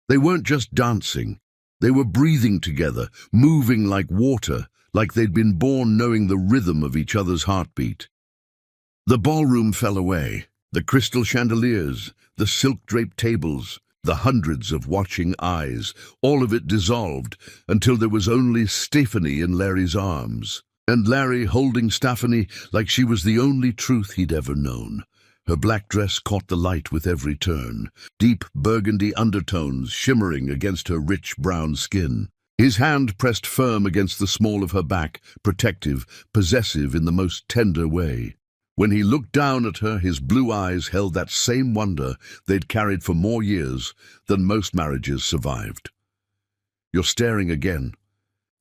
They weren't just dancing. They were breathing together, moving like water, like they'd been born knowing the rhythm of each other's heartbeat. The ballroom fell away. The crystal chandeliers, the silk-draped tables, the hundreds of watching eyes, all of it dissolved until there was only Stephanie in Larry's arms. And Larry holding Stephanie like she was the only truth he'd ever known. Her black dress caught the light with every turn, deep burgundy undertones shimmering against her rich brown skin. His hand pressed firm against the small of her back, protective, possessive in the most tender way. When he looked down at her, his blue eyes held that same wonder they'd carried for more years than most marriages survived. "You're staring again,"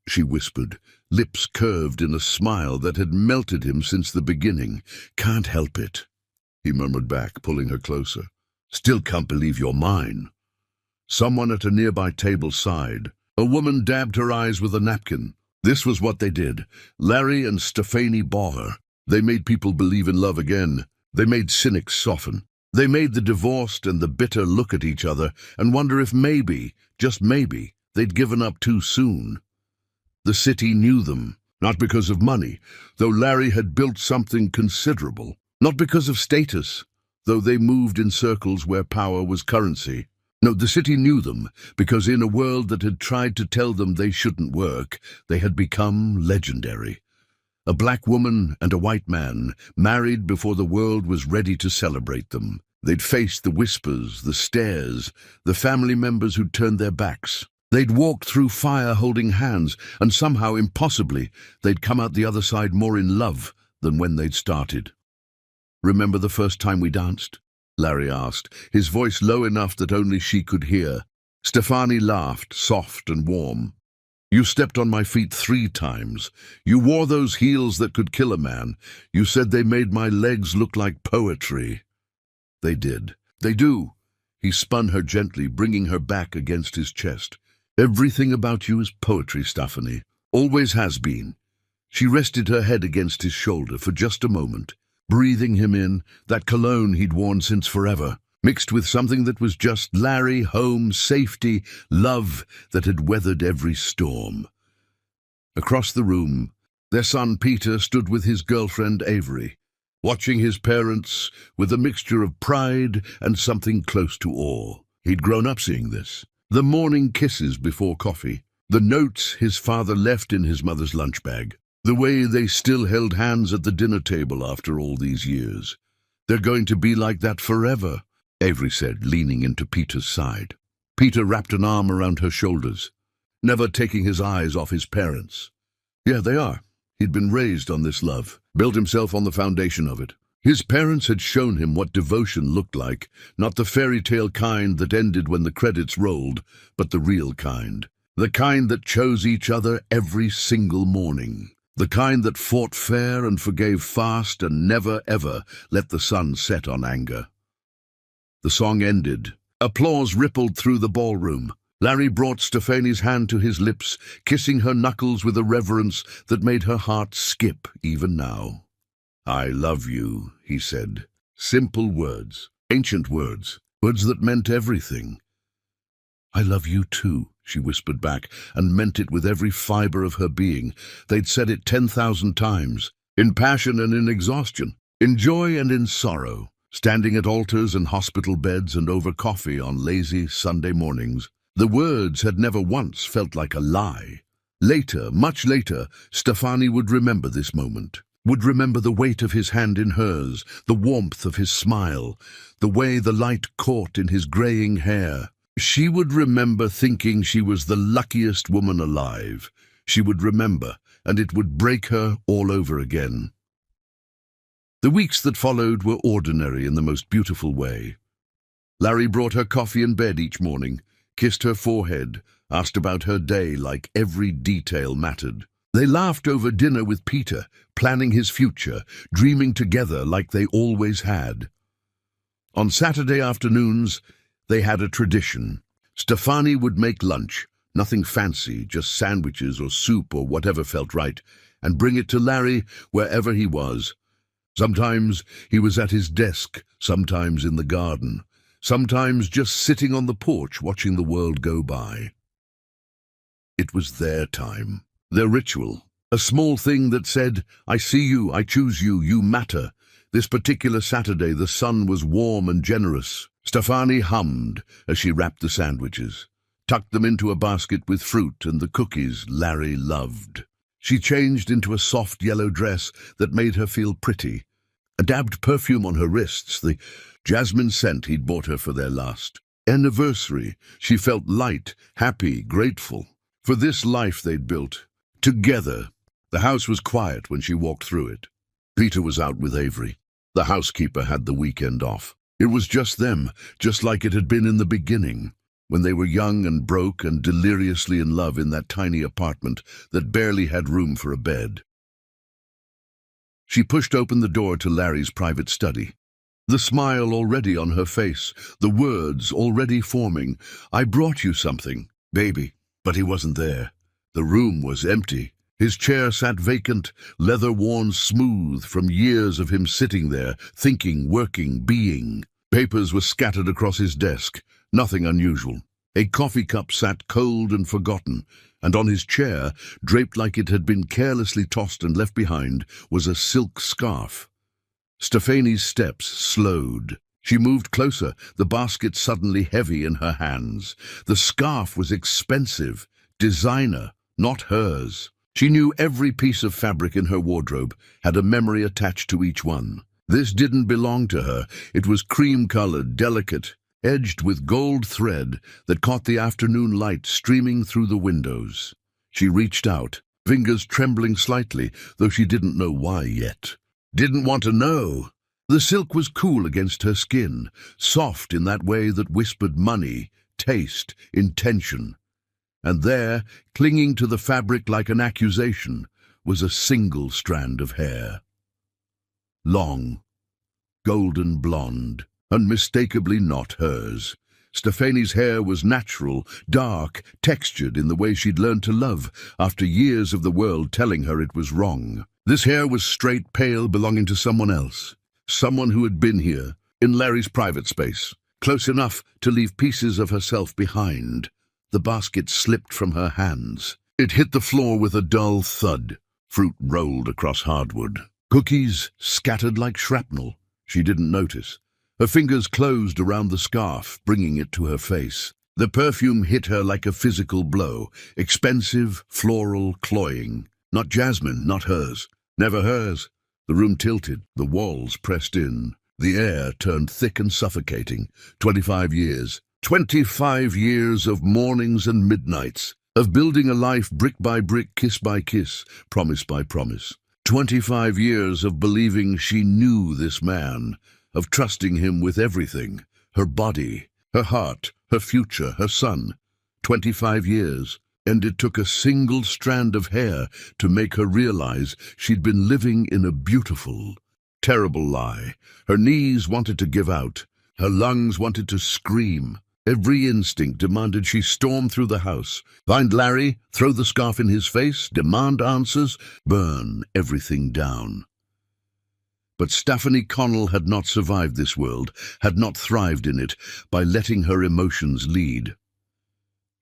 she whispered, lips curved in a smile that had melted him since the beginning. "Can't help it," he murmured back, pulling her closer. "Still can't believe you're mine." Someone at a nearby table sighed. A woman dabbed her eyes with a napkin. This was what they did. Larry and Stephanie Bauer. They made people believe in love again. They made cynics soften. They made the divorced and the bitter look at each other and wonder if maybe, just maybe, they'd given up too soon. The city knew them, not because of money, though Larry had built something considerable. Not because of status, though they moved in circles where power was currency. No, the city knew them because in a world that had tried to tell them they shouldn't work, they had become legendary. A black woman and a white man, married before the world was ready to celebrate them. They'd faced the whispers, the stares, the family members who'd turned their backs. They'd walked through fire holding hands, and somehow, impossibly, they'd come out the other side more in love than when they'd started. "Remember the first time we danced?" Larry asked, his voice low enough that only she could hear. Stephanie laughed, soft and warm. "You stepped on my feet 3 times. You wore those heels that could kill a man. You said they made my legs look like poetry." "They did. They do." He spun her gently, bringing her back against his chest. "Everything about you is poetry, Stephanie. Always has been." She rested her head against his shoulder for just a moment, breathing him in, that cologne he'd worn since forever, mixed with something that was just Larry, home, safety, love that had weathered every storm. Across the room, their son Peter stood with his girlfriend Avery, watching his parents with a mixture of pride and something close to awe. He'd grown up seeing this. The morning kisses before coffee, the notes his father left in his mother's lunch bag, the way they still held hands at the dinner table after all these years. "They're going to be like that forever," Avery said, leaning into Peter's side. Peter wrapped an arm around her shoulders, never taking his eyes off his parents. "Yeah, they are." He'd been raised on this love, built himself on the foundation of it. His parents had shown him what devotion looked like, not the fairy tale kind that ended when the credits rolled, but the real kind. The kind that chose each other every single morning. The kind that fought fair and forgave fast and never, ever let the sun set on anger. The song ended. Applause rippled through the ballroom. Larry brought Stephanie's hand to his lips, kissing her knuckles with a reverence that made her heart skip even now. "I love you," he said. Simple words, ancient words, words that meant everything. "I love you too," she whispered back, and meant it with every fiber of her being. They'd said it 10,000 times, in passion and in exhaustion, in joy and in sorrow, standing at altars and hospital beds and over coffee on lazy Sunday mornings. The words had never once felt like a lie. Later, much later, Stephanie would remember this moment. Would remember the weight of his hand in hers, the warmth of his smile, the way the light caught in his graying hair. She would remember thinking she was the luckiest woman alive. She would remember, and it would break her all over again. The weeks that followed were ordinary in the most beautiful way. Larry brought her coffee in bed each morning, kissed her forehead, asked about her day like every detail mattered. They laughed over dinner with Peter, planning his future, dreaming together like they always had. On Saturday afternoons, they had a tradition. Stephanie would make lunch, nothing fancy, just sandwiches or soup or whatever felt right, and bring it to Larry wherever he was. Sometimes he was at his desk, sometimes in the garden, sometimes just sitting on the porch watching the world go by. It was their time, their ritual, a small thing that said, "I see you, I choose you, you matter." This particular Saturday the sun was warm and generous. Stefani hummed as she wrapped the sandwiches, tucked them into a basket with fruit and the cookies Larry loved. She changed into a soft yellow dress that made her feel pretty, a dabbed perfume on her wrists, the jasmine scent he'd bought her for their last anniversary. She felt light, happy, grateful for this life they'd built together. The house was quiet when she walked through it. Peter was out with Avery. The housekeeper had the weekend off. It was just them, just like it had been in the beginning, when they were young and broke and deliriously in love in that tiny apartment that barely had room for a bed. She pushed open the door to Larry's private study. The smile already on her face, the words already forming. "I brought you something, baby." But he wasn't there. The room was empty. His chair sat vacant, leather worn smooth from years of him sitting there, thinking, working, being. Papers were scattered across his desk, nothing unusual. A coffee cup sat cold and forgotten, and on his chair, draped like it had been carelessly tossed and left behind, was a silk scarf. Stefani's steps slowed. She moved closer, the basket suddenly heavy in her hands. The scarf was expensive, designer, not hers. She knew every piece of fabric in her wardrobe had a memory attached to each one. This didn't belong to her. It was cream-colored, delicate, edged with gold thread that caught the afternoon light streaming through the windows. She reached out, fingers trembling slightly, though she didn't know why yet. Didn't want to know. The silk was cool against her skin, soft in that way that whispered money, taste, intention. And there, clinging to the fabric like an accusation, was a single strand of hair. Long, golden blonde, unmistakably not hers. Stefani's hair was natural, dark, textured in the way she'd learned to love after years of the world telling her it was wrong. This hair was straight, pale, belonging to someone else. Someone who had been here, in Larry's private space, close enough to leave pieces of herself behind. The basket slipped from her hands. It hit the floor with a dull thud. Fruit rolled across hardwood. Cookies scattered like shrapnel. She didn't notice. Her fingers closed around the scarf, bringing it to her face. The perfume hit her like a physical blow. Expensive, floral, cloying. Not jasmine, not hers. Never hers. The room tilted, the walls pressed in. The air turned thick and suffocating. 25 years. 25 years of mornings and midnights, of building a life brick by brick, kiss by kiss, promise by promise. 25 years of believing she knew this man, of trusting him with everything, her body, her heart, her future, her son. 25 years, and it took a single strand of hair to make her realize she'd been living in a beautiful, terrible lie. Her knees wanted to give out, her lungs wanted to scream. Every instinct demanded she storm through the house, find Larry, throw the scarf in his face, demand answers, burn everything down. But Stephanie Connell had not survived this world, had not thrived in it, by letting her emotions lead.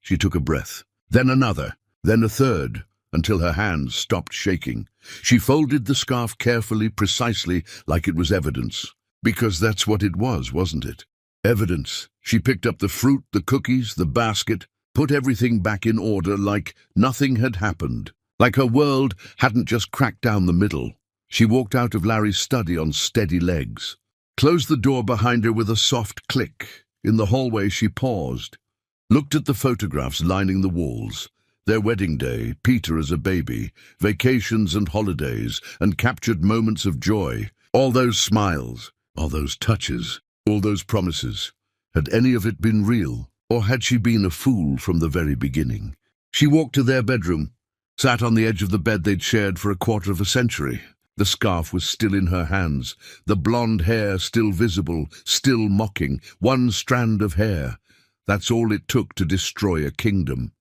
She took a breath, then another, then a third, until her hands stopped shaking. She folded the scarf carefully, precisely, like it was evidence. Because that's what it was, wasn't it? Evidence. She picked up the fruit, the cookies, the basket, put everything back in order like nothing had happened, like her world hadn't just cracked down the middle. She walked out of Larry's study on steady legs, closed the door behind her with a soft click. In the hallway she paused, looked at the photographs lining the walls, their wedding day, Peter as a baby, vacations and holidays, and captured moments of joy, all those smiles, all those touches, all those promises. Had any of it been real, or had she been a fool from the very beginning? She walked to their bedroom, sat on the edge of the bed they'd shared for a quarter of a century. The scarf was still in her hands, the blonde hair still visible, still mocking. One strand of hair. That's all it took to destroy a kingdom.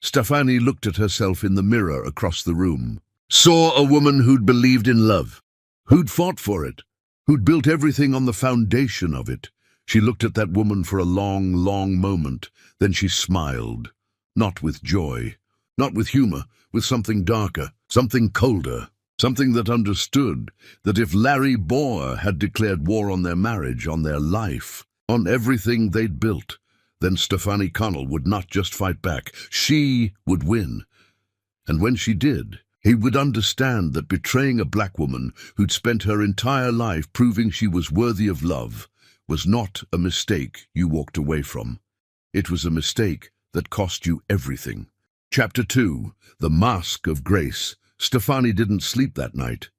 Stefani looked at herself in the mirror across the room, saw a woman who'd believed in love, who'd fought for it, who'd built everything on the foundation of it, She looked at that woman for a long, long moment. Then she smiled. Not with joy, not with humor, with something darker, something colder, something that understood that if Larry Bohr had declared war on their marriage, on their life, on everything they'd built, then Stefanie Connell would not just fight back. She would win. And when she did, he would understand that betraying a black woman who'd spent her entire life proving she was worthy of love was not a mistake you walked away from. It was a mistake that cost you everything. Chapter 2, The Mask of Grace. Stefanie didn't sleep that night.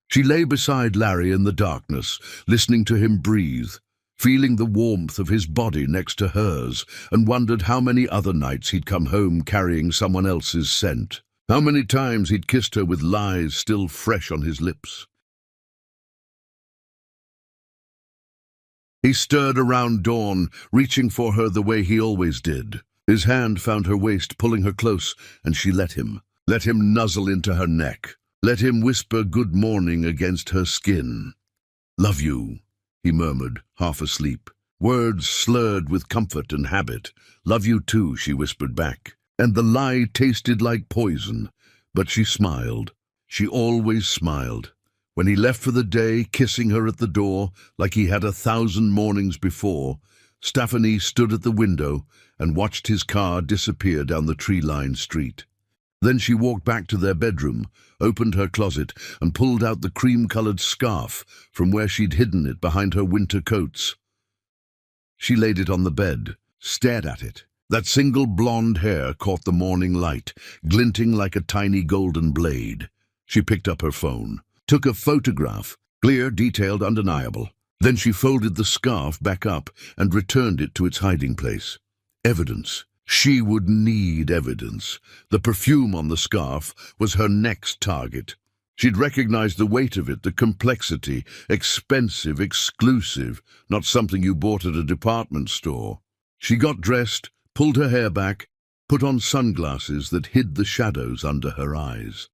She lay beside Larry in the darkness, listening to him breathe, feeling the warmth of his body next to hers, and wondered how many other nights he'd come home carrying someone else's scent. How many times he'd kissed her with lies still fresh on his lips. He stirred around dawn, reaching for her the way he always did. His hand found her waist, pulling her close, and she let him nuzzle into her neck. Let him whisper good morning against her skin. "Love you," he murmured, half asleep. Words slurred with comfort and habit. "Love you too," she whispered back. And the lie tasted like poison, but she smiled. She always smiled. When he left for the day, kissing her at the door like he had 1,000 mornings before, Stefanie stood at the window and watched his car disappear down the tree-lined street. Then she walked back to their bedroom, opened her closet, and pulled out the cream-colored scarf from where she'd hidden it behind her winter coats. She laid it on the bed, stared at it. That single blonde hair caught the morning light, glinting like a tiny golden blade. She picked up her phone, took a photograph, clear, detailed, undeniable. Then she folded the scarf back up and returned it to its hiding place. Evidence. She would need evidence. The perfume on the scarf was her next target. She'd recognized the weight of it, the complexity, expensive, exclusive, not something you bought at a department store. She got dressed, pulled her hair back, put on sunglasses that hid the shadows under her eyes.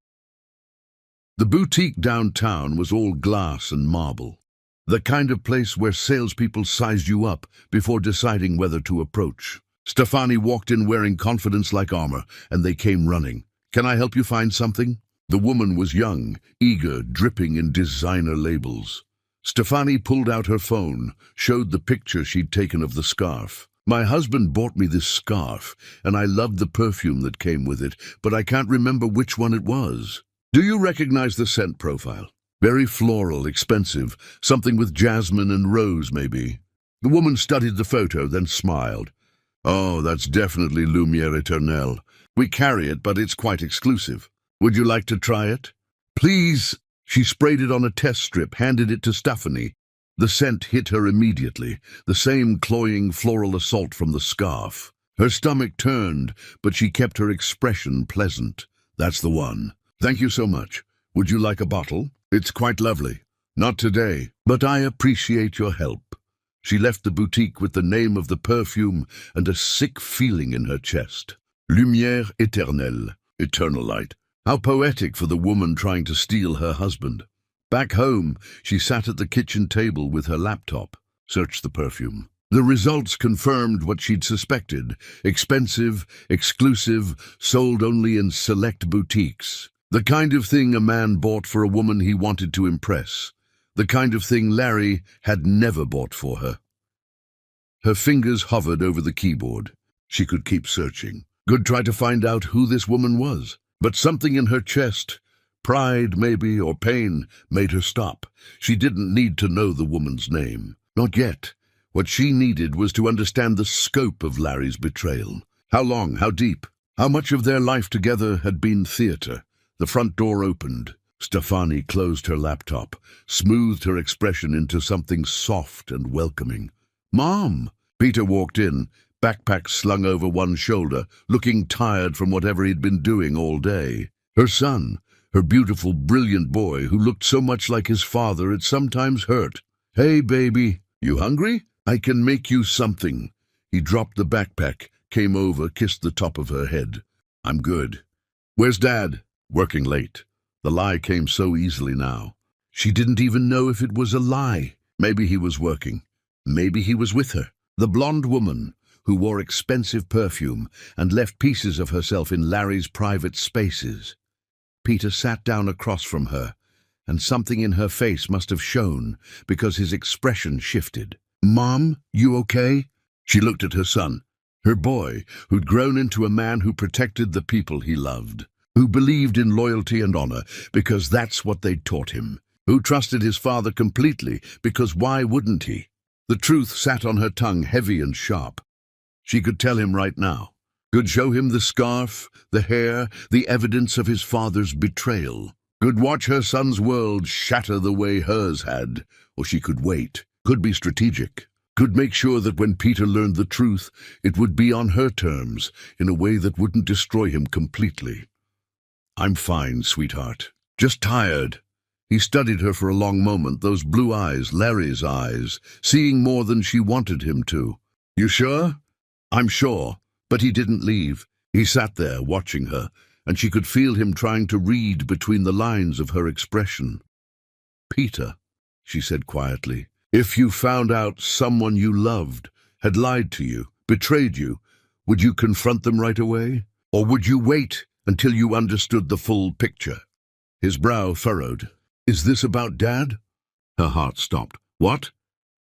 The boutique downtown was all glass and marble, the kind of place where salespeople sized you up before deciding whether to approach. Stefanie walked in wearing confidence like armor, and they came running. "Can I help you find something?" The woman was young, eager, dripping in designer labels. Stefanie pulled out her phone, showed the picture she'd taken of the scarf. "My husband bought me this scarf, and I loved the perfume that came with it, but I can't remember which one it was. Do you recognize the scent profile? Very floral, expensive, something with jasmine and rose, maybe." The woman studied the photo, then smiled. "Oh, that's definitely Lumiere Eternelle. We carry it, but it's quite exclusive. Would you like to try it?" "Please." She sprayed it on a test strip, handed it to Stefanie. The scent hit her immediately, the same cloying floral assault from the scarf. Her stomach turned, but she kept her expression pleasant. "That's the one. Thank you so much. Would you like a bottle? It's quite lovely. Not today, but I appreciate your help." She left the boutique with the name of the perfume and a sick feeling in her chest. Lumiere Eternelle, eternal light. How poetic for the woman trying to steal her husband. Back home, she sat at the kitchen table with her laptop, searched the perfume. The results confirmed what she'd suspected. Expensive, exclusive, sold only in select boutiques. The kind of thing a man bought for a woman he wanted to impress. The kind of thing Larry had never bought for her. Her fingers hovered over the keyboard. She could keep searching. Could try to find out who this woman was. But something in her chest, pride maybe, or pain, made her stop. She didn't need to know the woman's name. Not yet. What she needed was to understand the scope of Larry's betrayal. How long, how deep, how much of their life together had been theater. The front door opened. Stefanie closed her laptop, smoothed her expression into something soft and welcoming. "Mom!" Peter walked in, backpack slung over one shoulder, looking tired from whatever he'd been doing all day. Her son, her beautiful, brilliant boy, who looked so much like his father it sometimes hurt. "Hey, baby, you hungry? I can make you something." He dropped the backpack, came over, kissed the top of her head. "I'm good." "Where's Dad?" "Working late." The lie came so easily now. She didn't even know if it was a lie. Maybe he was working. Maybe he was with her, the blonde woman who wore expensive perfume and left pieces of herself in Larry's private spaces. Peter sat down across from her, and something in her face must have shown because his expression shifted. "Mom, you okay?" She looked at her son, her boy, who'd grown into a man who protected the people he loved, who believed in loyalty and honor because that's what they'd taught him, who trusted his father completely because why wouldn't he? The truth sat on her tongue, heavy and sharp. She could tell him right now, could show him the scarf, the hair, the evidence of his father's betrayal, could watch her son's world shatter the way hers had, or she could wait, could be strategic, could make sure that when Peter learned the truth, it would be on her terms, in a way that wouldn't destroy him completely. "I'm fine, sweetheart. Just tired." He studied her for a long moment, those blue eyes, Larry's eyes, seeing more than she wanted him to. "You sure?" "I'm sure." But he didn't leave. He sat there, watching her, and she could feel him trying to read between the lines of her expression. "Peter," she said quietly, "if you found out someone you loved had lied to you, betrayed you, would you confront them right away? Or would you wait until you understood the full picture?" His brow furrowed. "Is this about Dad?" Her heart stopped. "What?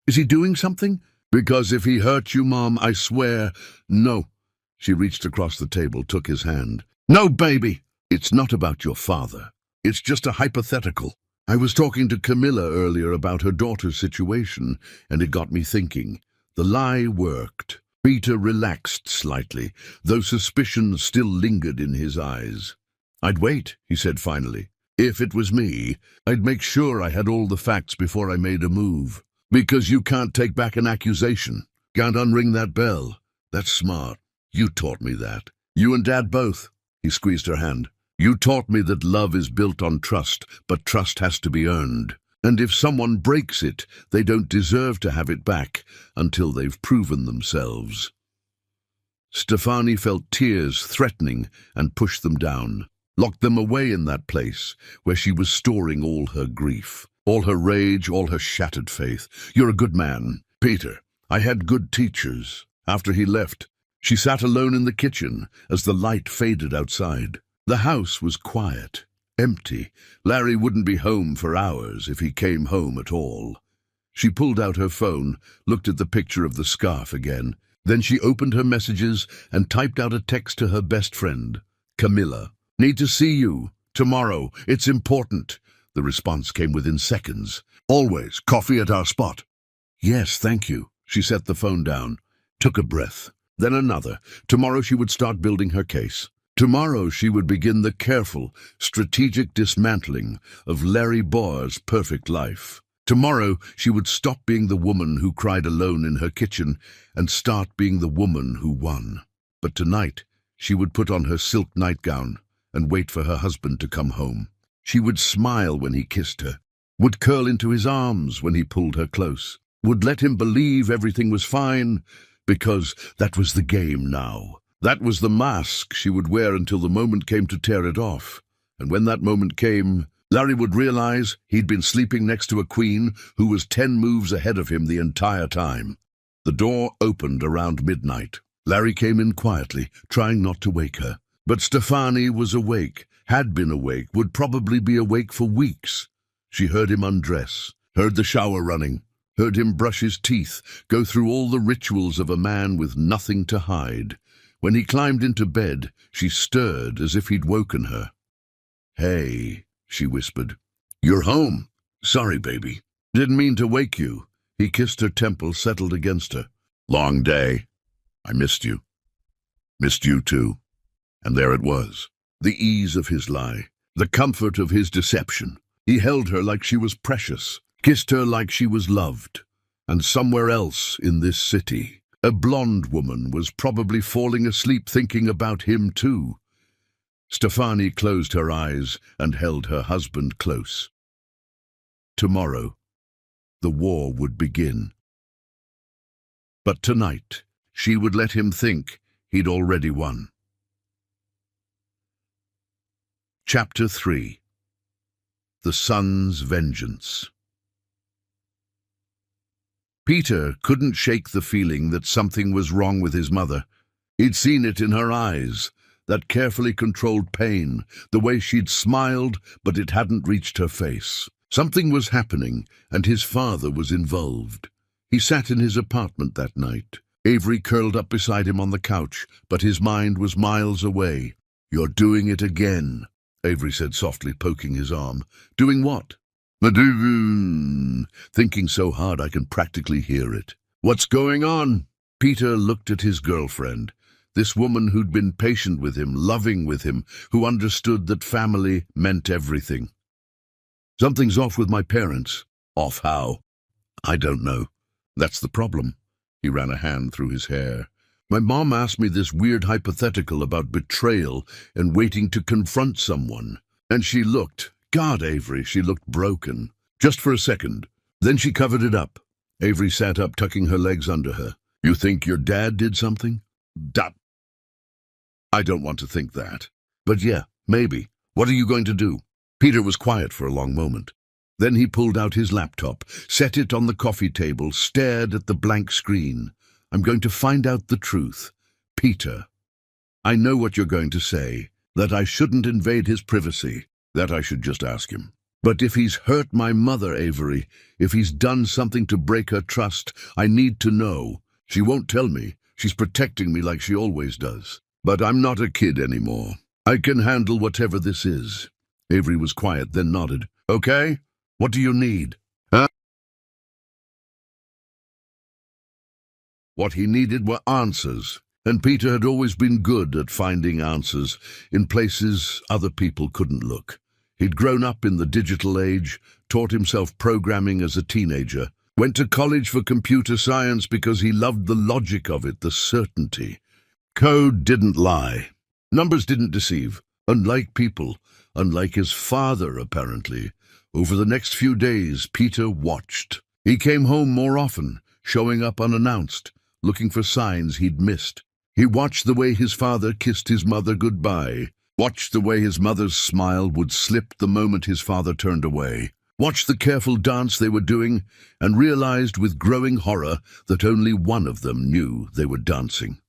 Is he doing something?" "Because if he hurt you, Mom, I swear—" "No." She reached across the table, took his hand. "No, baby! It's not about your father. It's just a hypothetical. I was talking to Camilla earlier about her daughter's situation, and it got me thinking. The lie worked." Peter relaxed slightly, though suspicion still lingered in his eyes. "I'd wait," he said finally. "If it was me, I'd make sure I had all the facts before I made a move. Because you can't take back an accusation. Can't unring that bell. That's smart. You taught me that. You and Dad both." He squeezed her hand. "You taught me that love is built on trust, but trust has to be earned. And if someone breaks it, they don't deserve to have it back until they've proven themselves." Stefani felt tears threatening and pushed them down, locked them away in that place where she was storing all her grief, all her rage, all her shattered faith. "You're a good man, Peter. I had good teachers." After he left, she sat alone in the kitchen as the light faded outside. The house was quiet, empty. Larry wouldn't be home for hours if he came home at all. She pulled out her phone, looked at the picture of the scarf again. Then she opened her messages and typed out a text to her best friend, Camilla. "Need to see you. Tomorrow. It's important." The response came within seconds. "Always. Coffee at our spot." "Yes, thank you." She set the phone down, took a breath. Then another. Tomorrow she would start building her case. Tomorrow she would begin the careful, strategic dismantling of Larry Boer's perfect life. Tomorrow she would stop being the woman who cried alone in her kitchen and start being the woman who won. But tonight she would put on her silk nightgown and wait for her husband to come home. She would smile when he kissed her, would curl into his arms when he pulled her close, would let him believe everything was fine, because that was the game now. That was the mask she would wear until the moment came to tear it off. And when that moment came, Larry would realize he'd been sleeping next to a queen who was 10 moves ahead of him the entire time. The door opened around midnight. Larry came in quietly, trying not to wake her. But Stefani was awake, had been awake, would probably be awake for weeks. She heard him undress, heard the shower running, heard him brush his teeth, go through all the rituals of a man with nothing to hide. When he climbed into bed, she stirred as if he'd woken her. "Hey," she whispered. "You're home." "Sorry, baby. Didn't mean to wake you." He kissed her temple, settled against her. "Long day. I missed you." "Missed you too." And there it was. The ease of his lie, the comfort of his deception. He held her like she was precious, kissed her like she was loved. And somewhere else in this city, a blonde woman was probably falling asleep thinking about him too. Stefani closed her eyes and held her husband close. Tomorrow, the war would begin. But tonight, she would let him think he'd already won. Chapter 3. The Sun's Vengeance. Peter couldn't shake the feeling that something was wrong with his mother. He'd seen it in her eyes, that carefully controlled pain, the way she'd smiled, but it hadn't reached her face. Something was happening, and his father was involved. He sat in his apartment that night. Avery curled up beside him on the couch, but his mind was miles away. "You're doing it again," Avery said softly, poking his arm. "Doing what?" Thinking so hard I can practically hear it. "What's going on?" Peter looked at his girlfriend, this woman who'd been patient with him, loving with him, who understood that family meant everything. "Something's off with my parents." "Off how?" "I don't know. That's the problem." He ran a hand through his hair. "My mom asked me this weird hypothetical about betrayal and waiting to confront someone. And she looked, God, Avery, she looked broken. Just for a second. Then she covered it up." Avery sat up, tucking her legs under her. "You think your dad did something?" "That. I don't want to think that. But yeah, maybe. What are you going to do?" Peter was quiet for a long moment. Then he pulled out his laptop, set it on the coffee table, stared at the blank screen. "I'm going to find out the truth. Peter, I know what you're going to say, that I shouldn't invade his privacy, that I should just ask him. But if he's hurt my mother, Avery, if he's done something to break her trust, I need to know. She won't tell me. She's protecting me like she always does. But I'm not a kid anymore. I can handle whatever this is." Avery was quiet, then nodded. "Okay? What do you need?" What he needed were answers, and Peter had always been good at finding answers in places other people couldn't look. He'd grown up in the digital age, taught himself programming as a teenager, went to college for computer science because he loved the logic of it, the certainty. Code didn't lie. Numbers didn't deceive. Unlike people, unlike his father, apparently. Over the next few days, Peter watched. He came home more often, showing up unannounced, looking for signs he'd missed. He watched the way his father kissed his mother goodbye, watched the way his mother's smile would slip the moment his father turned away, watched the careful dance they were doing, and realized with growing horror that only one of them knew they were dancing.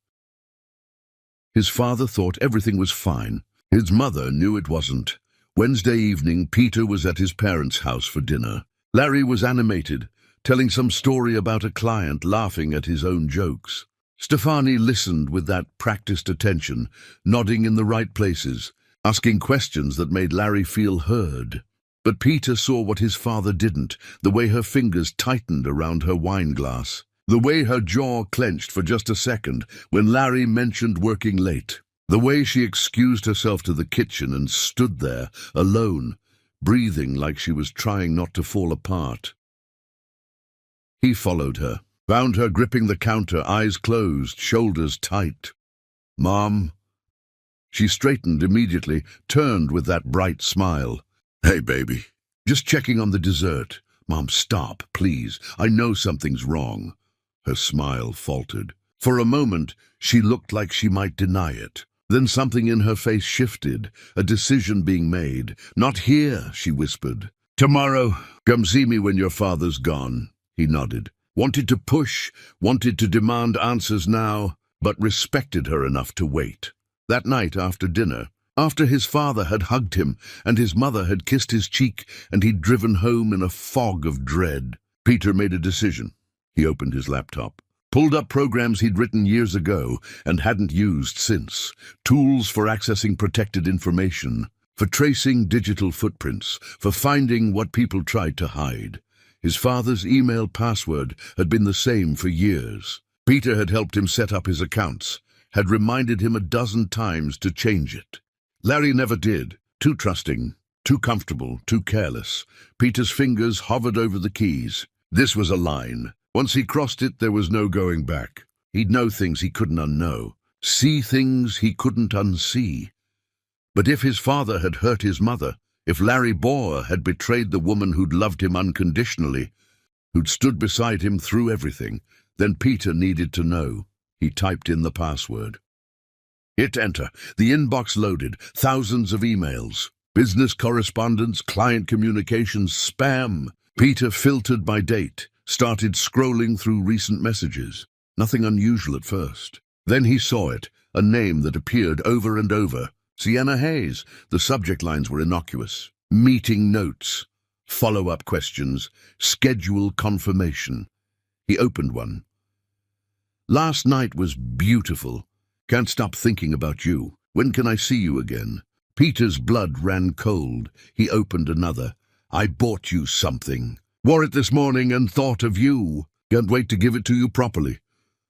His father thought everything was fine. His mother knew it wasn't. Wednesday evening, Peter was at his parents' house for dinner. Larry was animated, telling some story about a client, laughing at his own jokes. Stefani listened with that practiced attention, nodding in the right places, asking questions that made Larry feel heard. But Peter saw what his father didn't, the way her fingers tightened around her wine glass, the way her jaw clenched for just a second when Larry mentioned working late, the way she excused herself to the kitchen and stood there, alone, breathing like she was trying not to fall apart. He followed her, found her gripping the counter, eyes closed, shoulders tight. "Mom?" She straightened immediately, turned with that bright smile. "Hey, baby. Just checking on the dessert." "Mom, stop, please. I know something's wrong." Her smile faltered. For a moment, she looked like she might deny it. Then something in her face shifted, a decision being made. "Not here," she whispered. "Tomorrow. Come see me when your father's gone." He nodded. Wanted to push, wanted to demand answers now, but respected her enough to wait. That night after dinner, after his father had hugged him and his mother had kissed his cheek and he'd driven home in a fog of dread, Peter made a decision. He opened his laptop, pulled up programs he'd written years ago and hadn't used since, tools for accessing protected information, for tracing digital footprints, for finding what people tried to hide. His father's email password had been the same for years. Peter had helped him set up his accounts, had reminded him a dozen times to change it. Larry never did. Too trusting, too comfortable, too careless. Peter's fingers hovered over the keys. This was a line. Once he crossed it, there was no going back. He'd know things he couldn't unknow, see things he couldn't unsee. But if his father had hurt his mother, if Larry Bohr had betrayed the woman who'd loved him unconditionally, who'd stood beside him through everything, then Peter needed to know. He typed in the password. Hit enter. The inbox loaded. Thousands of emails. Business correspondence, client communications, spam. Peter filtered by date. started scrolling through recent messages. Nothing unusual at first. Then he saw it, a name that appeared over and over. Sienna Hayes. The subject lines were innocuous. Meeting notes, follow-up questions, schedule confirmation. He opened one. Last night was beautiful. Can't stop thinking about you. When can I see you again? Peter's blood ran cold. He opened another. I bought you something. Wore it this morning and thought of you. Can't wait to give it to you properly.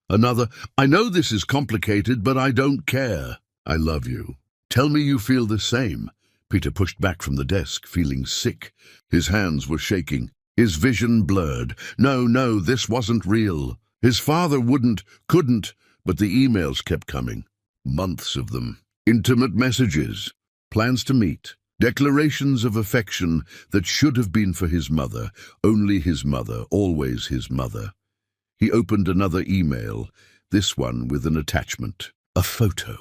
Another. I know this is complicated, but I don't care. I love you. Tell me you feel the same. Peter pushed back from the desk, feeling sick. His hands were shaking. His vision blurred. No, this wasn't real. His father couldn't, but the emails kept coming. Months of them. Intimate messages. Plans to meet. Declarations of affection that should have been for his mother. Only his mother, always his mother. He opened another email, this one with an attachment. A photo.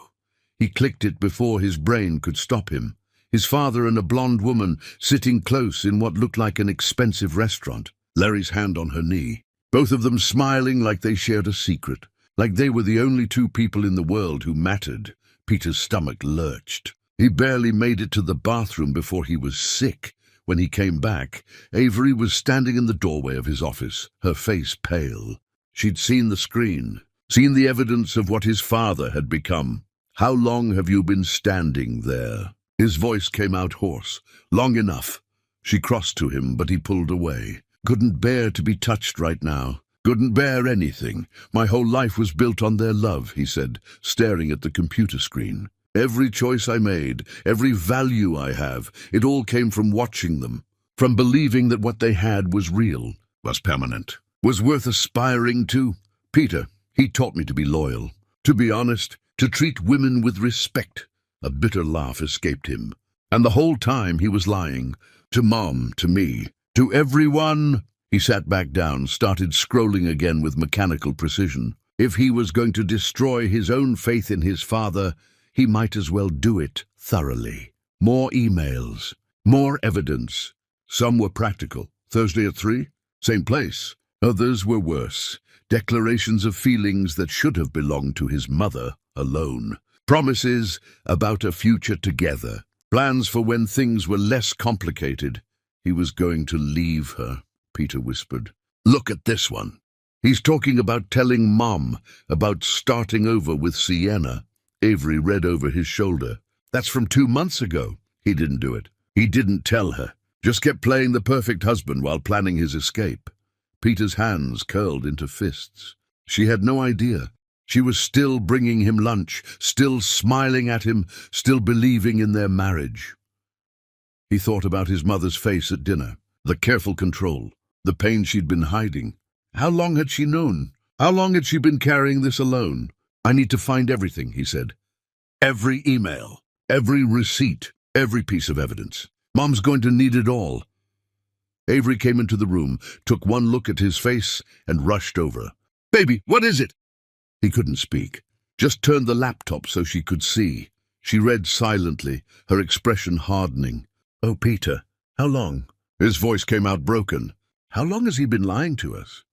He clicked it before his brain could stop him. His father and a blonde woman sitting close in what looked like an expensive restaurant. Larry's hand on her knee. Both of them smiling like they shared a secret. Like they were the only two people in the world who mattered. Peter's stomach lurched. He barely made it to the bathroom before he was sick. When he came back, Avery was standing in the doorway of his office, her face pale. She'd seen the screen, seen the evidence of what his father had become. How long have you been standing there? His voice came out hoarse. Long enough. She crossed to him, but he pulled away. Couldn't bear to be touched right now. Couldn't bear anything. My whole life was built on their love, he said, staring at the computer screen. Every choice I made, every value I have, it all came from watching them, from believing that what they had was real, was permanent, was worth aspiring to. Peter, he taught me to be loyal, to be honest, to treat women with respect. A bitter laugh escaped him. And the whole time he was lying. To Mom, to me, to everyone. He sat back down, started scrolling again with mechanical precision. If he was going to destroy his own faith in his father, he might as well do it thoroughly. More emails, more evidence. Some were practical. Thursday at 3? Same place. Others were worse. Declarations of feelings that should have belonged to his mother alone. Promises about a future together. Plans for when things were less complicated. He was going to leave her, Peter whispered. Look at this one. He's talking about telling Mom, about starting over with Sienna. Avery read over his shoulder. That's from 2 months ago. He didn't do it. He didn't tell her. Just kept playing the perfect husband while planning his escape. Peter's hands curled into fists. She had no idea. She was still bringing him lunch, still smiling at him, still believing in their marriage. He thought about his mother's face at dinner, the careful control, the pain she'd been hiding. How long had she known? How long had she been carrying this alone? I need to find everything, he said. Every email, every receipt, every piece of evidence. Mom's going to need it all. Avery came into the room, took one look at his face, and rushed over. Baby, what is it? He couldn't speak, just turned the laptop so she could see. She read silently, her expression hardening. Oh, Peter, how long? His voice came out broken. How long has he been lying to us?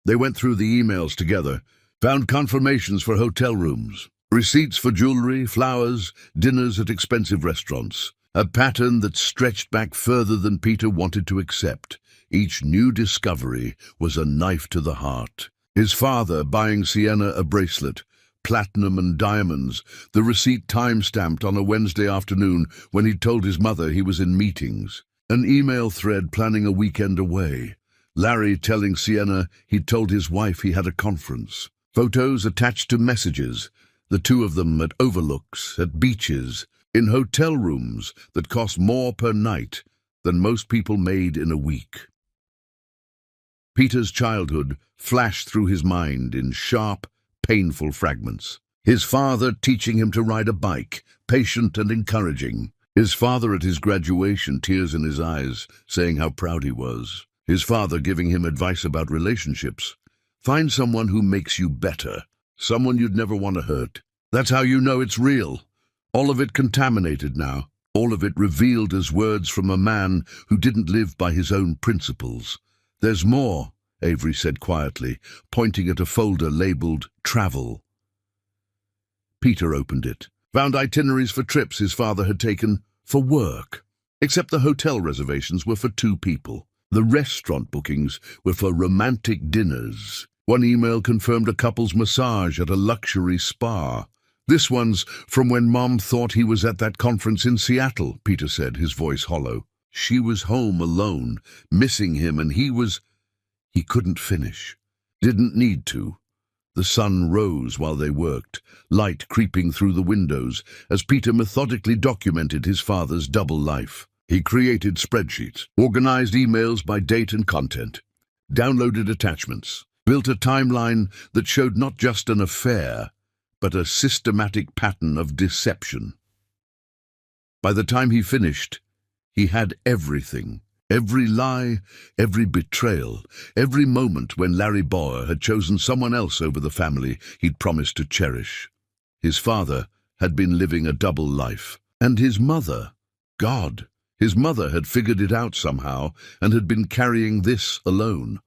They went through the emails together, found confirmations for hotel rooms, receipts for jewelry, flowers, dinners at expensive restaurants. A pattern that stretched back further than Peter wanted to accept. Each new discovery was a knife to the heart. His father buying Sienna a bracelet, platinum and diamonds, the receipt time-stamped on a Wednesday afternoon when he'd told his mother he was in meetings. An email thread planning a weekend away. Larry telling Sienna he'd told his wife he had a conference. Photos attached to messages, the two of them at overlooks, at beaches, in hotel rooms that cost more per night than most people made in a week. Peter's childhood flashed through his mind in sharp, painful fragments. His father teaching him to ride a bike, patient and encouraging. His father at his graduation, tears in his eyes, saying how proud he was. His father giving him advice about relationships. Find someone who makes you better, someone you'd never want to hurt. That's how you know it's real. All of it contaminated now, all of it revealed as words from a man who didn't live by his own principles. There's more, Avery said quietly, pointing at a folder labeled Travel. Peter opened it. Found itineraries for trips his father had taken for work. Except the hotel reservations were for 2 people. The restaurant bookings were for romantic dinners. One email confirmed a couple's massage at a luxury spa. This one's from when Mom thought he was at that conference in Seattle, Peter said, his voice hollow. She was home alone, missing him, and he couldn't finish. Didn't need to. The sun rose while they worked, light creeping through the windows as Peter methodically documented his father's double life. He created spreadsheets, organized emails by date and content, downloaded attachments, built a timeline that showed not just an affair, but a systematic pattern of deception. By the time he finished, he had everything. Every lie, every betrayal, every moment when Larry Bauer had chosen someone else over the family he'd promised to cherish. His father had been living a double life. And his mother, God, his mother had figured it out somehow and had been carrying this alone.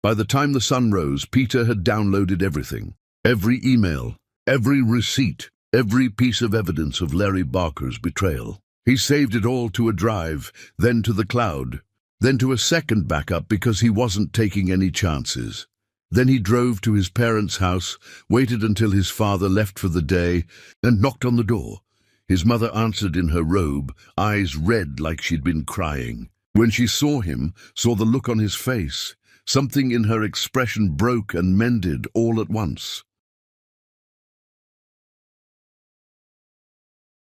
By the time the sun rose, Peter had downloaded everything. Every email, every receipt, every piece of evidence of Larry Barker's betrayal. He saved it all to a drive, then to the cloud, then to a second backup because he wasn't taking any chances. Then he drove to his parents' house, waited until his father left for the day, and knocked on the door. His mother answered in her robe, eyes red like she'd been crying. When she saw him, saw the look on his face, something in her expression broke and mended all at once.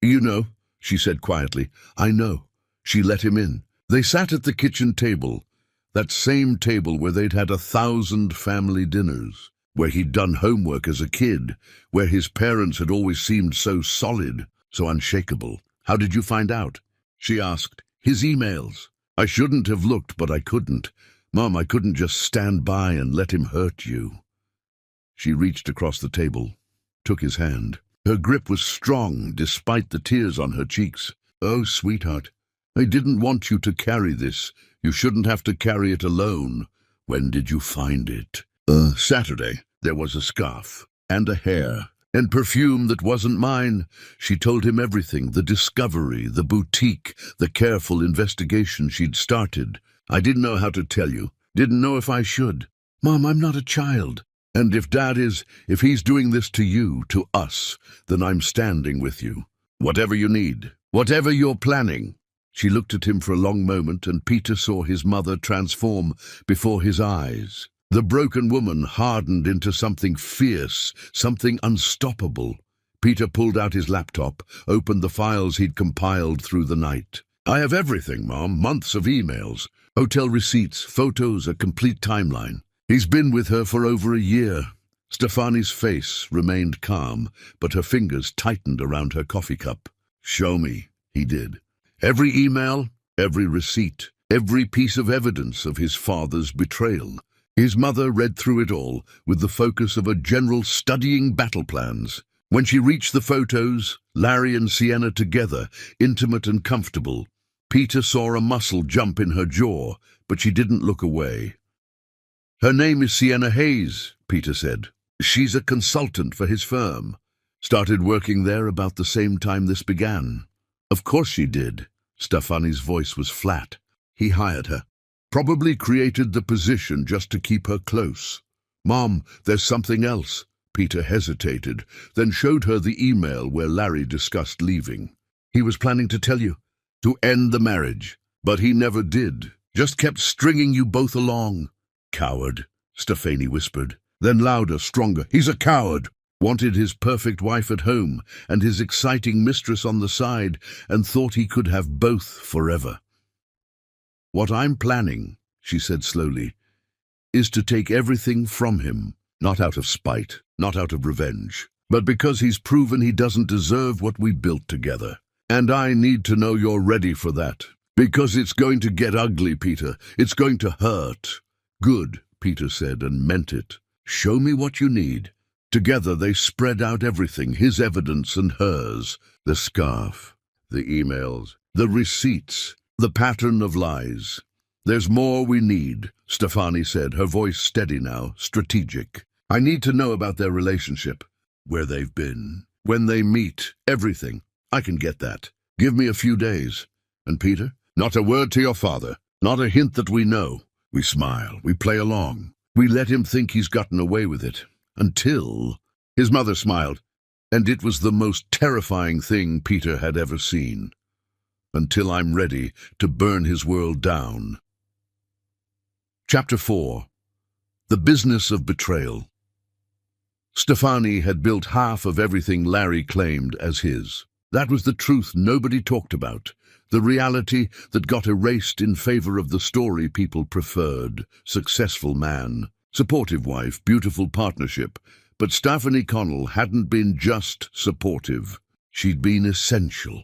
"You know," she said quietly. "I know." She let him in. They sat at the kitchen table, that same table where they'd had 1,000 family dinners, where he'd done homework as a kid, where his parents had always seemed so solid, so unshakable. "How did you find out?" she asked. "His emails. I shouldn't have looked, but I couldn't. Mom, I couldn't just stand by and let him hurt you." She reached across the table, took his hand. Her grip was strong, despite the tears on her cheeks. "Oh, sweetheart, I didn't want you to carry this. You shouldn't have to carry it alone. When did you find it?" Saturday. There was a scarf, and a hair, and perfume that wasn't mine." She told him everything, the discovery, the boutique, the careful investigation she'd started. "I didn't know how to tell you. Didn't know if I should. Mom, I'm not a child. And if he's doing this to you, to us, then I'm standing with you. Whatever you need, whatever you're planning." She looked at him for a long moment, and Peter saw his mother transform before his eyes. The broken woman hardened into something fierce, something unstoppable. Peter pulled out his laptop, opened the files he'd compiled through the night. "I have everything, Mom, months of emails, hotel receipts, photos, a complete timeline. He's been with her for over a year." Stefani's face remained calm, but her fingers tightened around her coffee cup. "Show me," he did. Every email, every receipt, every piece of evidence of his father's betrayal. His mother read through it all, with the focus of a general studying battle plans. When she reached the photos, Larry and Sienna together, intimate and comfortable, Peter saw a muscle jump in her jaw, but she didn't look away. "Her name is Sienna Hayes," Peter said. "She's a consultant for his firm. Started working there about the same time this began." "Of course she did." Stefani's voice was flat. "He hired her. Probably created the position just to keep her close." "Mom, there's something else." Peter hesitated, then showed her the email where Larry discussed leaving. "He was planning to tell you, to end the marriage, but he never did. Just kept stringing you both along." "Coward," Stefani whispered. Then louder, stronger, "He's a coward." Wanted his perfect wife at home and his exciting mistress on the side, and thought he could have both forever. "What I'm planning," she said slowly, "is to take everything from him, not out of spite, not out of revenge, but because he's proven he doesn't deserve what we built together. And I need to know you're ready for that. Because it's going to get ugly, Peter. It's going to hurt." "Good," Peter said, and meant it. "Show me what you need." Together they spread out everything, his evidence and hers, the scarf, the emails, the receipts, the pattern of lies. There's more we need, Stefani said, her voice steady now, strategic. I need to know about their relationship, where they've been, when they meet, everything. I can get that. Give me a few days. And Peter? Not a word to your father. Not a hint that we know. We smile. We play along. We let him think he's gotten away with it. Until... His mother smiled, and it was the most terrifying thing Peter had ever seen. Until I'm ready to burn his world down. Chapter 4. The Business of Betrayal. Stefani had built half of everything Larry claimed as his. That was the truth nobody talked about, the reality that got erased in favor of the story people preferred: successful man, supportive wife, beautiful partnership. But Stefani Connell hadn't been just supportive. She'd been essential.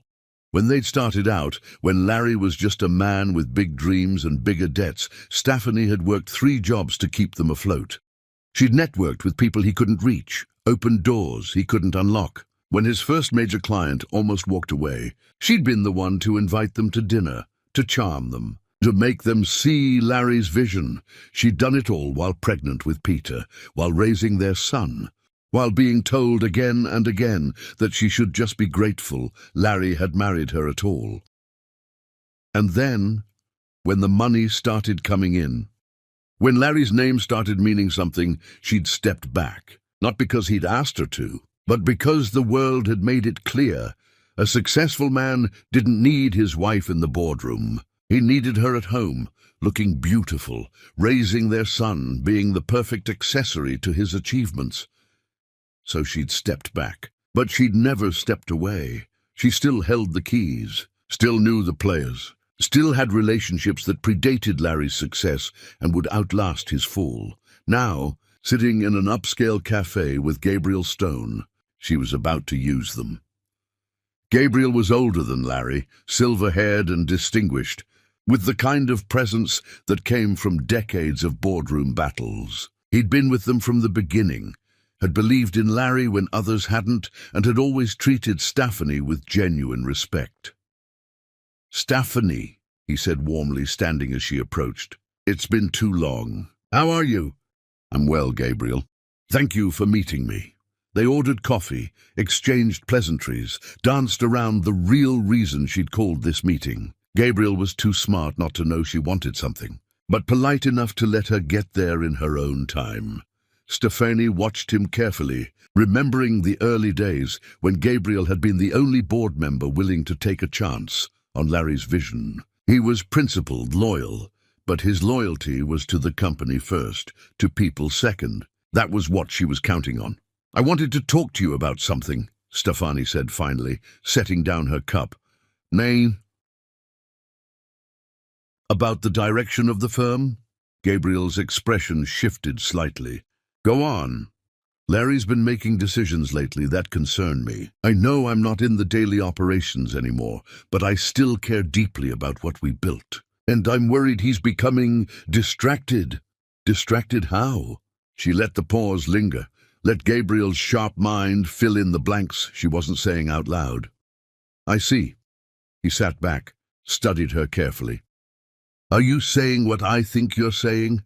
When they'd started out, when Larry was just a man with big dreams and bigger debts, Stefani had worked 3 jobs to keep them afloat. She'd networked with people he couldn't reach, opened doors he couldn't unlock. When his first major client almost walked away, she'd been the one to invite them to dinner, to charm them, to make them see Larry's vision. She'd done it all while pregnant with Peter, while raising their son, while being told again and again that she should just be grateful Larry had married her at all. And then, when the money started coming in, when Larry's name started meaning something, she'd stepped back, not because he'd asked her to, but because the world had made it clear. A successful man didn't need his wife in the boardroom. He needed her at home, looking beautiful, raising their son, being the perfect accessory to his achievements. So she'd stepped back, but she'd never stepped away. She still held the keys, still knew the players, still had relationships that predated Larry's success and would outlast his fall. Now, sitting in an upscale cafe with Gabriel Stone, she was about to use them. Gabriel was older than Larry, silver-haired and distinguished, with the kind of presence that came from decades of boardroom battles. He'd been with them from the beginning, had believed in Larry when others hadn't, and had always treated Stefani with genuine respect. "Stefani," he said warmly, standing as she approached. "It's been too long. How are you?" "I'm well, Gabriel. Thank you for meeting me." They ordered coffee, exchanged pleasantries, danced around the real reason she'd called this meeting. Gabriel was too smart not to know she wanted something, but polite enough to let her get there in her own time. Stefani watched him carefully, remembering the early days when Gabriel had been the only board member willing to take a chance on Larry's vision. He was principled, loyal, but his loyalty was to the company first, to people second. That was what she was counting on. "I wanted to talk to you about something," Stefani said finally, setting down her cup. "Nay." "About the direction of the firm?" Gabriel's expression shifted slightly. "Go on." "Larry's been making decisions lately that concern me. I know I'm not in the daily operations anymore, but I still care deeply about what we built. And I'm worried he's becoming distracted." "Distracted how?" She let the pause linger, let Gabriel's sharp mind fill in the blanks she wasn't saying out loud. "I see." He sat back, studied her carefully. "Are you saying what I think you're saying?"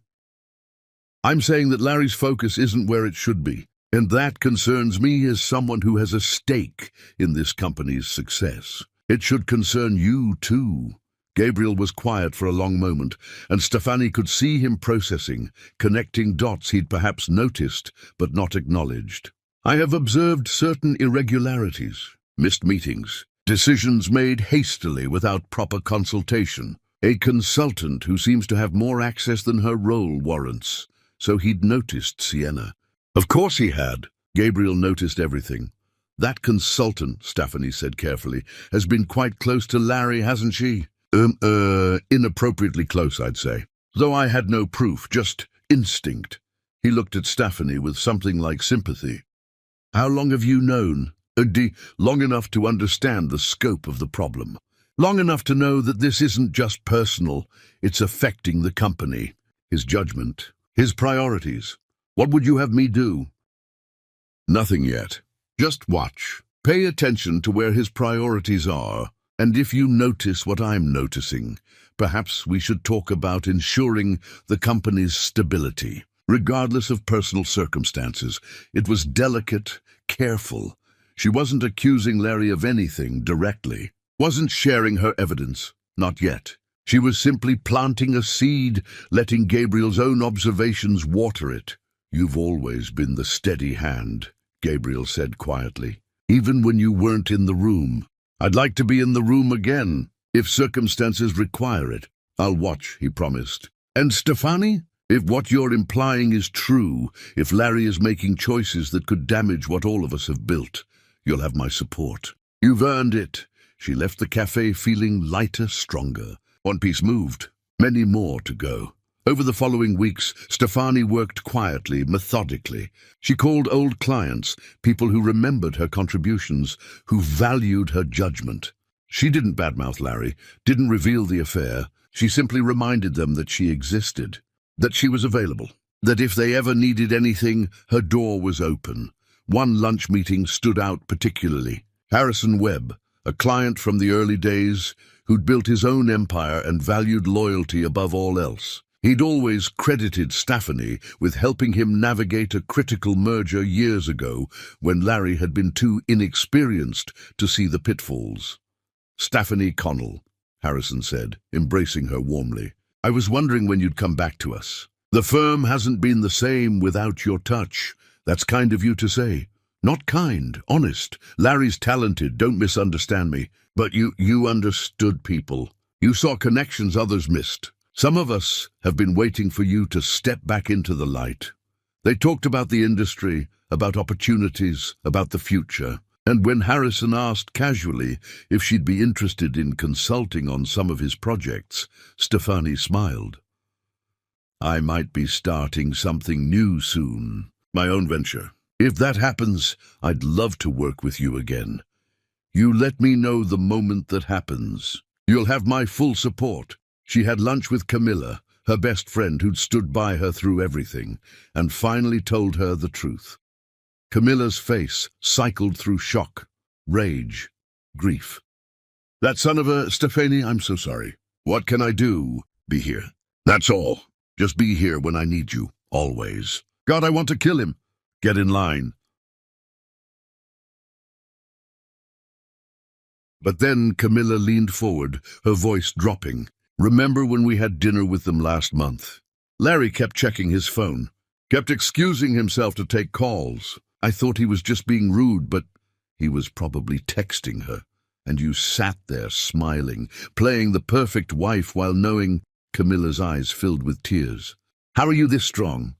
"I'm saying that Larry's focus isn't where it should be, and that concerns me as someone who has a stake in this company's success. It should concern you too." Gabriel was quiet for a long moment, and Stefani could see him processing, connecting dots he'd perhaps noticed but not acknowledged. "I have observed certain irregularities, missed meetings, decisions made hastily without proper consultation. A consultant who seems to have more access than her role warrants." So he'd noticed Sienna. Of course he had. Gabriel noticed everything. "That consultant," Stefani said carefully, "has been quite close to Larry, hasn't she?" Inappropriately close, I'd say. Though I had no proof, just instinct." He looked at Stefani with something like sympathy. "How long have you known?" "Long enough to understand the scope of the problem. Long enough to know that this isn't just personal, it's affecting the company, his judgment, his priorities. What would you have me do?" "Nothing yet. Just watch. Pay attention to where his priorities are. And if you notice what I'm noticing, perhaps we should talk about ensuring the company's stability, regardless of personal circumstances. It was delicate, careful. She wasn't accusing Larry of anything directly, wasn't sharing her evidence, not yet. She was simply planting a seed, letting Gabriel's own observations water it. "You've always been the steady hand," Gabriel said quietly, "even when you weren't in the room. I'd like to be in the room again, if circumstances require it. I'll watch," he promised. "And Stefani, if what you're implying is true, if Larry is making choices that could damage what all of us have built, you'll have my support. You've earned it." She left the cafe feeling lighter, stronger. One piece moved, many more to go. Over the following weeks, Stefani worked quietly, methodically. She called old clients, people who remembered her contributions, who valued her judgment. She didn't badmouth Larry, didn't reveal the affair. She simply reminded them that she existed, that she was available, that if they ever needed anything, her door was open. One lunch meeting stood out particularly. Harrison Webb, a client from the early days, who'd built his own empire and valued loyalty above all else. He'd always credited Stefani with helping him navigate a critical merger years ago when Larry had been too inexperienced to see the pitfalls. "Stefani Connell," Harrison said, embracing her warmly. "I was wondering when you'd come back to us. The firm hasn't been the same without your touch. That's kind of you to say. Not kind, honest. Larry's talented, don't misunderstand me. But you understood people. You saw connections others missed. Some of us have been waiting for you to step back into the light." They talked about the industry, about opportunities, about the future. And when Harrison asked casually if she'd be interested in consulting on some of his projects, Stefani smiled. "I might be starting something new soon, my own venture. If that happens, I'd love to work with you again. You let me know the moment that happens. You'll have my full support." She had lunch with Camilla, her best friend who'd stood by her through everything, and finally told her the truth. Camilla's face cycled through shock, rage, grief. "That son of a Stefani, I'm so sorry. What can I do? Be here. That's all. Just be here when I need you, always. God, I want to kill him. Get in line." But then Camilla leaned forward, her voice dropping. "Remember when we had dinner with them last month? Larry kept checking his phone, kept excusing himself to take calls. I thought he was just being rude, but he was probably texting her. And you sat there smiling, playing the perfect wife while knowing..." Camilla's eyes filled with tears. "How are you this strong?"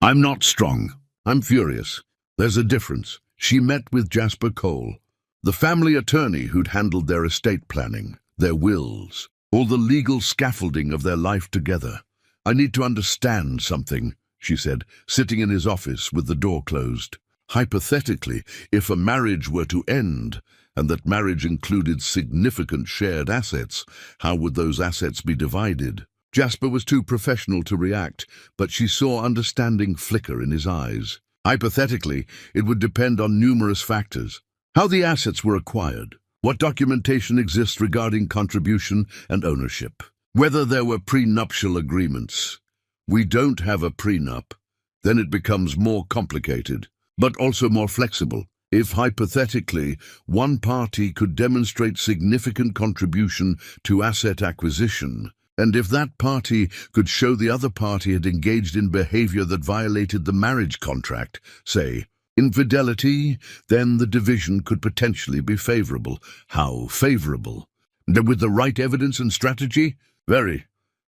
"I'm not strong. I'm furious. There's a difference." She met with Jasper Cole, the family attorney who'd handled their estate planning, their wills, all the legal scaffolding of their life together. "I need to understand something," she said, sitting in his office with the door closed. "Hypothetically, if a marriage were to end, and that marriage included significant shared assets, how would those assets be divided?" Jasper was too professional to react, but she saw understanding flicker in his eyes. "Hypothetically, it would depend on numerous factors. How the assets were acquired, what documentation exists regarding contribution and ownership, whether there were prenuptial agreements. We don't have a prenup. Then it becomes more complicated, but also more flexible. If, hypothetically, one party could demonstrate significant contribution to asset acquisition, and if that party could show the other party had engaged in behavior that violated the marriage contract, say, infidelity, then the division could potentially be favorable. How favorable? And with the right evidence and strategy? Very.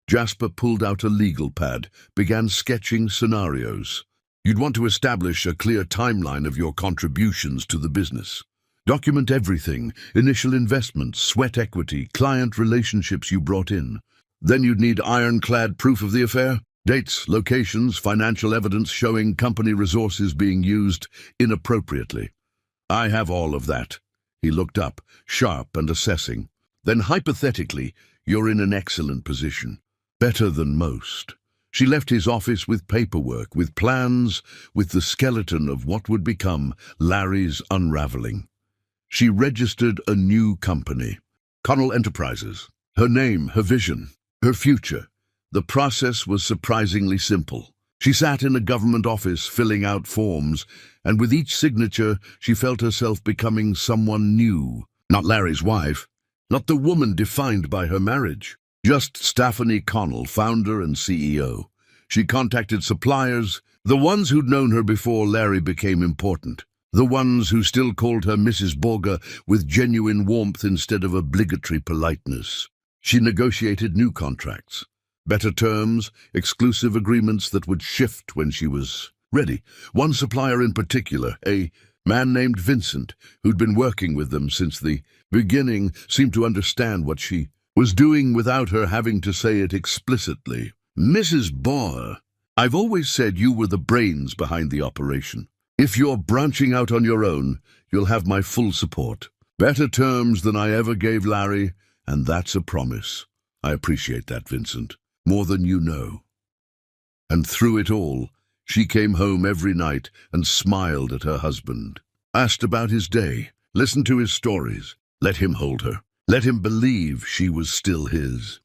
Jasper pulled out a legal pad, began sketching scenarios. You'd want to establish a clear timeline of your contributions to the business. Document everything, initial investments, sweat equity, client relationships you brought in. Then you'd need ironclad proof of the affair. Dates, locations, financial evidence showing company resources being used inappropriately. I have all of that. He looked up, sharp and assessing. Then hypothetically, you're in an excellent position. Better than most. She left his office with paperwork, with plans, with the skeleton of what would become Larry's unraveling. She registered a new company. Connell Enterprises. Her name, her vision, her future. The process was surprisingly simple. She sat in a government office filling out forms, and with each signature she felt herself becoming someone new. Not Larry's wife, not the woman defined by her marriage. Just Stephanie Connell, founder and CEO. She contacted suppliers, the ones who'd known her before Larry became important. The ones who still called her Mrs. Borger with genuine warmth instead of obligatory politeness. She negotiated new contracts. Better terms, exclusive agreements that would shift when she was ready. One supplier in particular, a man named Vincent, who'd been working with them since the beginning, seemed to understand what she was doing without her having to say it explicitly. Mrs. Borger, I've always said you were the brains behind the operation. If you're branching out on your own, you'll have my full support. Better terms than I ever gave Larry, and that's a promise. I appreciate that, Vincent, more than you know. And through it all, she came home every night and smiled at her husband. Asked about his day, listened to his stories, let him hold her. Let him believe she was still his.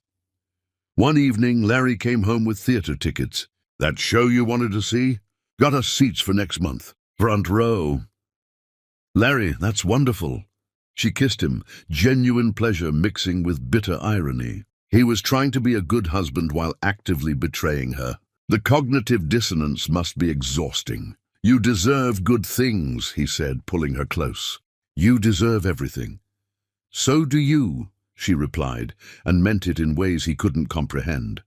One evening, Larry came home with theater tickets. That show you wanted to see? Got us seats for next month. Front row. Larry, that's wonderful. She kissed him, genuine pleasure mixing with bitter irony. He was trying to be a good husband while actively betraying her. The cognitive dissonance must be exhausting. You deserve good things, he said, pulling her close. You deserve everything. So do you, she replied, and meant it in ways he couldn't comprehend.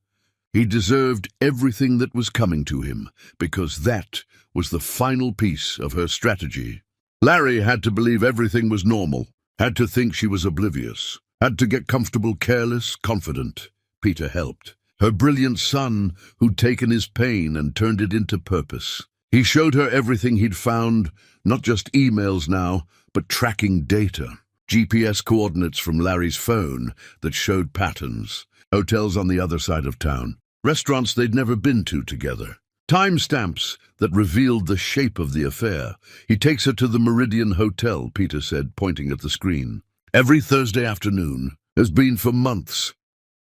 He deserved everything that was coming to him, because that was the final piece of her strategy. Larry had to believe everything was normal, had to think she was oblivious, had to get comfortable, careless, confident. Peter helped. Her brilliant son, who'd taken his pain and turned it into purpose. He showed her everything he'd found, not just emails now, but tracking data. GPS coordinates from Larry's phone that showed patterns. Hotels on the other side of town. Restaurants they'd never been to together. Timestamps that revealed the shape of the affair. He takes her to the Meridian Hotel, Peter said, pointing at the screen. Every Thursday afternoon. Has been for months.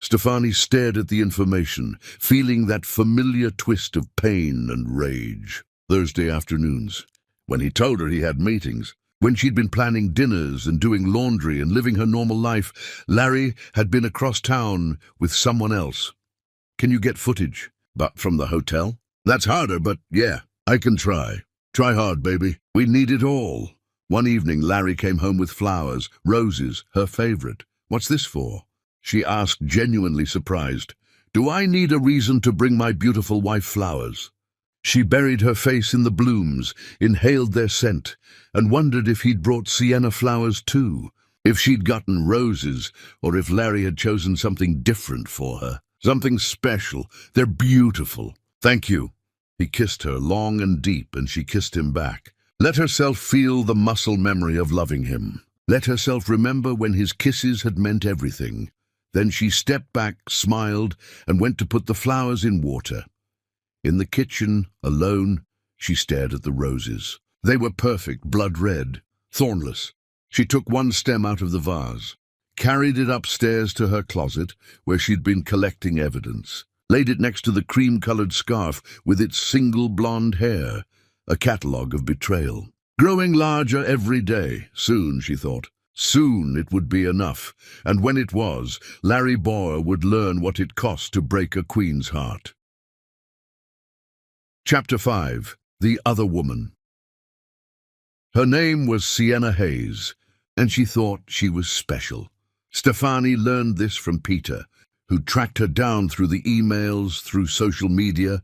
Stephanie stared at the information, feeling that familiar twist of pain and rage. Thursday afternoons. When he told her he had meetings. When she'd been planning dinners and doing laundry and living her normal life, Larry had been across town with someone else. Can you get footage? But from the hotel? That's harder, but yeah, I can try. Try hard, baby. We need it all. One evening, Larry came home with flowers, roses, her favorite. What's this for? She asked, genuinely surprised. Do I need a reason to bring my beautiful wife flowers? She buried her face in the blooms, inhaled their scent, and wondered if he'd brought sienna flowers too, if she'd gotten roses, or if Larry had chosen something different for her. Something special. They're beautiful. Thank you. He kissed her long and deep, and she kissed him back. Let herself feel the muscle memory of loving him. Let herself remember when his kisses had meant everything. Then she stepped back, smiled, and went to put the flowers in water. In the kitchen, alone, she stared at the roses. They were perfect, blood red, thornless. She took one stem out of the vase, carried it upstairs to her closet, where she'd been collecting evidence, laid it next to the cream-colored scarf with its single blonde hair, a catalogue of betrayal. Growing larger every day. Soon, she thought. Soon it would be enough, and when it was, Larry Borger would learn what it cost to break a queen's heart. Chapter 5. The Other Woman. Her name was Sienna Hayes, and she thought she was special. Stephanie learned this from Peter, who tracked her down through the emails, through social media,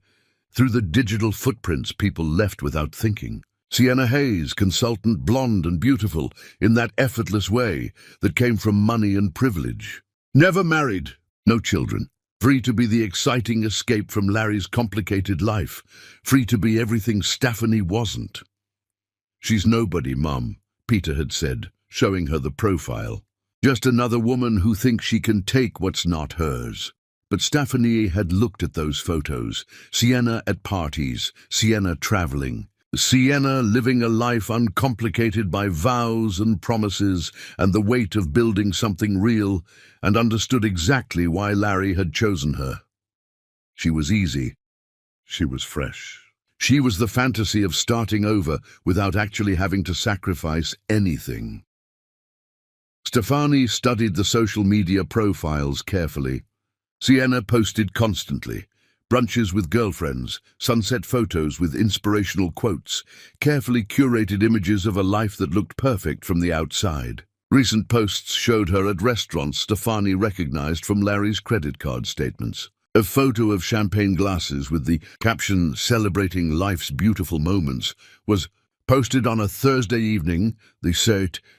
through the digital footprints people left without thinking. Sienna Hayes, consultant, blonde and beautiful, in that effortless way that came from money and privilege. Never married, no children. Free to be the exciting escape from Larry's complicated life. Free to be everything Stephanie wasn't. She's nobody, Mum, Peter had said, showing her the profile. Just another woman who thinks she can take what's not hers. But Stephanie had looked at those photos. Sienna at parties, Sienna traveling, Sienna living a life uncomplicated by vows and promises and the weight of building something real, and understood exactly why Larry had chosen her. She was easy. She was fresh. She was the fantasy of starting over without actually having to sacrifice anything. Stefani studied the social media profiles carefully. Sienna posted constantly. Brunches with girlfriends, sunset photos with inspirational quotes, carefully curated images of a life that looked perfect from the outside. Recent posts showed her at restaurants Stefani recognized from Larry's credit card statements. A photo of champagne glasses with the caption "Celebrating Life's Beautiful Moments" was posted on a Thursday evening. The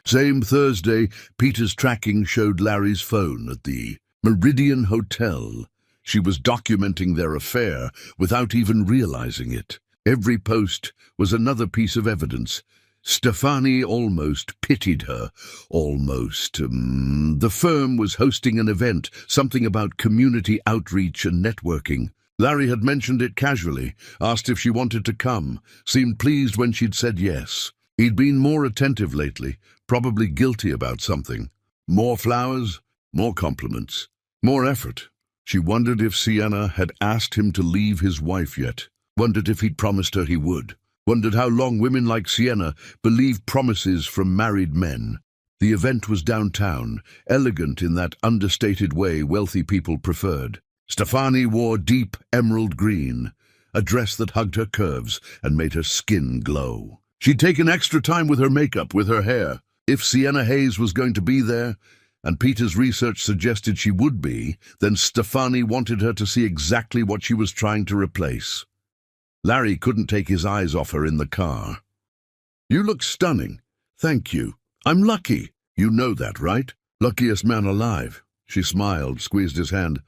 same Thursday, Peter's tracking showed Larry's phone at the Meridian Hotel. She was documenting their affair without even realizing it. Every post was another piece of evidence. Stefani almost pitied her. Almost. The firm was hosting an event, something about community outreach and networking. Larry had mentioned it casually, asked if she wanted to come, seemed pleased when she'd said yes. He'd been more attentive lately, probably guilty about something. More flowers, more compliments, more effort. She wondered if Sienna had asked him to leave his wife yet, wondered if he'd promised her he would, wondered how long women like Sienna believed promises from married men. The event was downtown, elegant in that understated way wealthy people preferred. Stefani wore deep emerald green, a dress that hugged her curves and made her skin glow. She'd taken extra time with her makeup, with her hair. If Sienna Hayes was going to be there, and Peter's research suggested she would be, then Stefani wanted her to see exactly what she was trying to replace. Larry couldn't take his eyes off her in the car. "You look stunning. Thank you. I'm lucky. You know that, right? Luckiest man alive." She smiled, squeezed his hand.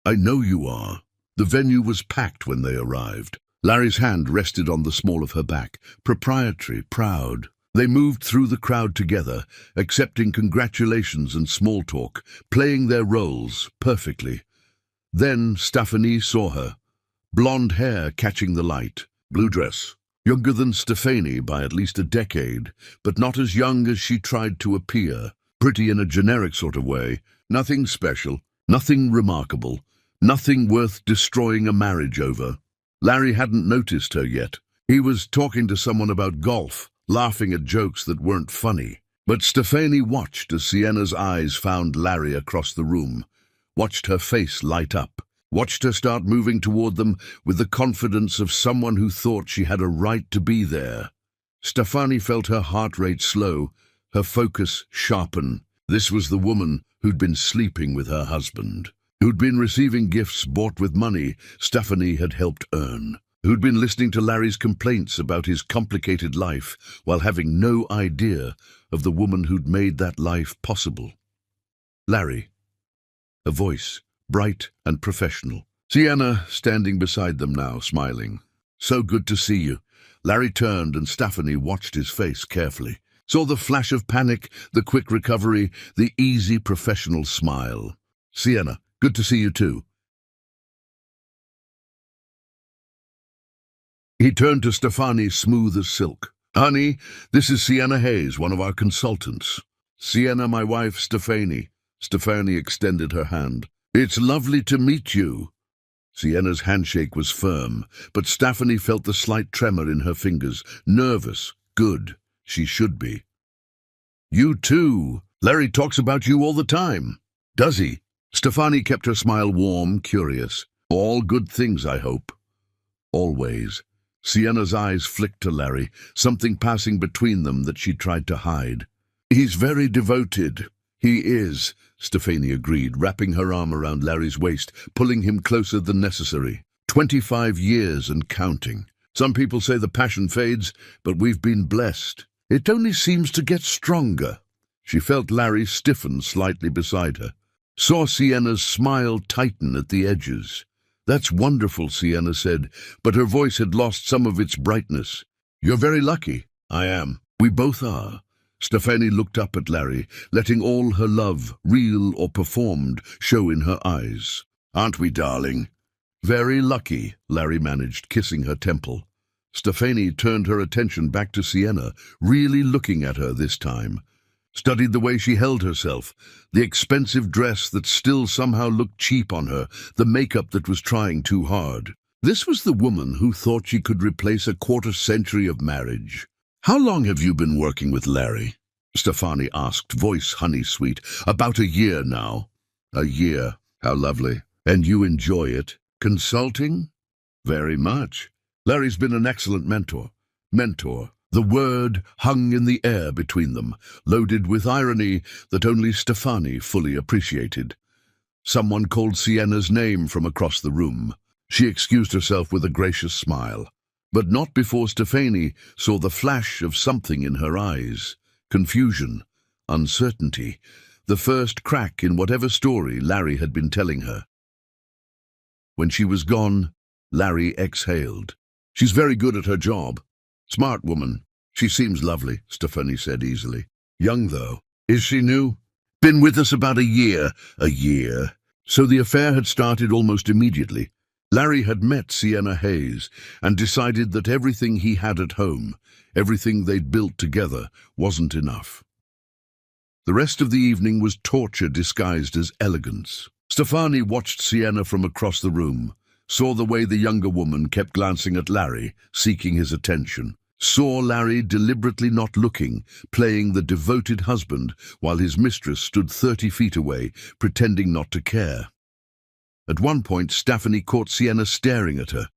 "I know you are." The venue was packed when they arrived. Larry's hand rested on the small of her back, proprietary, proud. They moved through the crowd together, accepting congratulations and small talk, playing their roles perfectly. Then Stefani saw her. Blonde hair catching the light, blue dress. Younger than Stefani by at least a decade, but not as young as she tried to appear. Pretty in a generic sort of way. Nothing special, nothing remarkable, nothing worth destroying a marriage over. Larry hadn't noticed her yet. He was talking to someone about golf, laughing at jokes that weren't funny. But Stefani watched as Sienna's eyes found Larry across the room, watched her face light up, watched her start moving toward them with the confidence of someone who thought she had a right to be there. Stefani felt her heart rate slow, her focus sharpen. This was the woman who'd been sleeping with her husband, who'd been receiving gifts bought with money Stefani had helped earn, who'd been listening to Larry's complaints about his complicated life while having no idea of the woman who'd made that life possible. Larry. A voice, bright and professional. Sienna standing beside them now, smiling. "So good to see you." Larry turned and Stefani watched his face carefully. Saw the flash of panic, the quick recovery, the easy professional smile. "Sienna, good to see you too." He turned to Stefani, smooth as silk. "Honey, this is Sienna Hayes, one of our consultants." "Sienna, my wife, Stefani." Stefani extended her hand. "It's lovely to meet you." Sienna's handshake was firm, but Stefani felt the slight tremor in her fingers. Nervous. Good. She should be. "You too. Larry talks about you all the time." "Does he?" Stefani kept her smile warm, curious. "All good things, I hope." "Always." Sienna's eyes flicked to Larry, something passing between them that she tried to hide. "He's very devoted." "He is," Stefani agreed, wrapping her arm around Larry's waist, pulling him closer than necessary. 25 years and counting. Some people say the passion fades, but we've been blessed. It only seems to get stronger. She felt Larry stiffen slightly beside her. Saw Sienna's smile tighten at the edges. "That's wonderful," Sienna said, but her voice had lost some of its brightness. "You're very lucky." "I am. We both are." Stefani looked up at Larry, letting all her love, real or performed, show in her eyes. "Aren't we, darling?" "Very lucky," Larry managed, kissing her temple. Stefani turned her attention back to Sienna, really looking at her this time. Studied the way she held herself, the expensive dress that still somehow looked cheap on her, the makeup that was trying too hard. This was the woman who thought she could replace a quarter-century of marriage. "How long have you been working with Larry?" Stefani asked, voice honey-sweet. "About a year now." "A year. How lovely. And you enjoy it? Consulting?" "Very much. Larry's been an excellent mentor." Mentor. The word hung in the air between them, loaded with irony that only Stefani fully appreciated. Someone called Sienna's name from across the room. She excused herself with a gracious smile, but not before Stefani saw the flash of something in her eyes. Confusion, uncertainty, the first crack in whatever story Larry had been telling her. When she was gone, Larry exhaled. "She's very good at her job. Smart woman. She seems lovely," Stefani said easily. "Young, though. Is she new?" "Been with us about a year." "A year." So the affair had started almost immediately. Larry had met Sienna Hayes and decided that everything he had at home, everything they'd built together, wasn't enough. The rest of the evening was torture disguised as elegance. Stefani watched Sienna from across the room, saw the way the younger woman kept glancing at Larry, seeking his attention, saw Larry deliberately not looking, playing the devoted husband, while his mistress stood 30 feet away, pretending not to care. At one point, Stefani caught Sienna staring at her.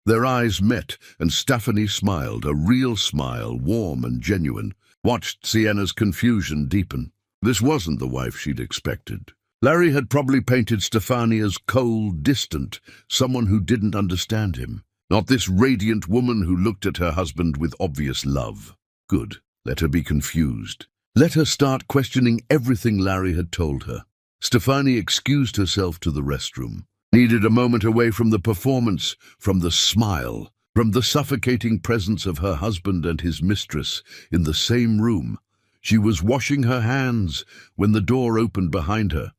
Their eyes met, and Stefani smiled, a real smile, warm and genuine, watched Sienna's confusion deepen. This wasn't the wife she'd expected. Larry had probably painted Stefani as cold, distant, someone who didn't understand him. Not this radiant woman who looked at her husband with obvious love. Good. Let her be confused. Let her start questioning everything Larry had told her. Stefani excused herself to the restroom. Needed a moment away from the performance, from the smile, from the suffocating presence of her husband and his mistress in the same room. She was washing her hands when the door opened behind her.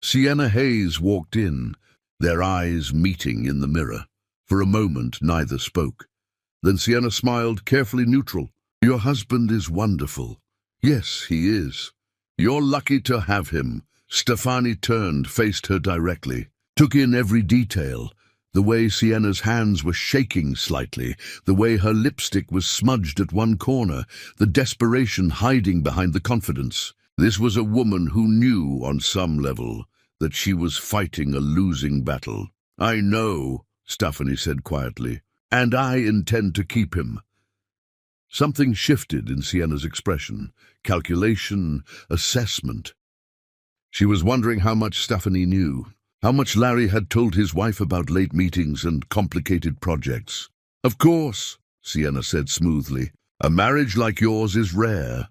Sienna Hayes walked in, their eyes meeting in the mirror. For a moment, neither spoke. Then Sienna smiled, carefully neutral. "Your husband is wonderful." "Yes, he is." "You're lucky to have him." Stefani turned, faced her directly, took in every detail. The way Sienna's hands were shaking slightly, the way her lipstick was smudged at one corner, the desperation hiding behind the confidence. This was a woman who knew, on some level, that she was fighting a losing battle. "I know," Stefani said quietly, "and I intend to keep him." Something shifted in Sienna's expression. Calculation, assessment. She was wondering how much Stefani knew, how much Larry had told his wife about late meetings and complicated projects. "Of course," Sienna said smoothly. "A marriage like yours is rare."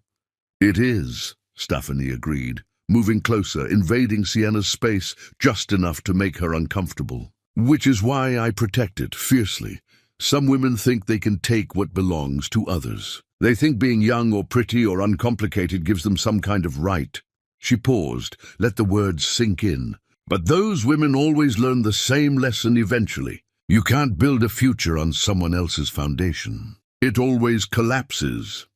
"It is," Stefani agreed, moving closer, invading Sienna's space just enough to make her uncomfortable. "Which is why I protect it fiercely. Some women think they can take what belongs to others. They think being young or pretty or uncomplicated gives them some kind of right." She paused, let the words sink in. "But those women always learn the same lesson eventually. You can't build a future on someone else's foundation. It always collapses."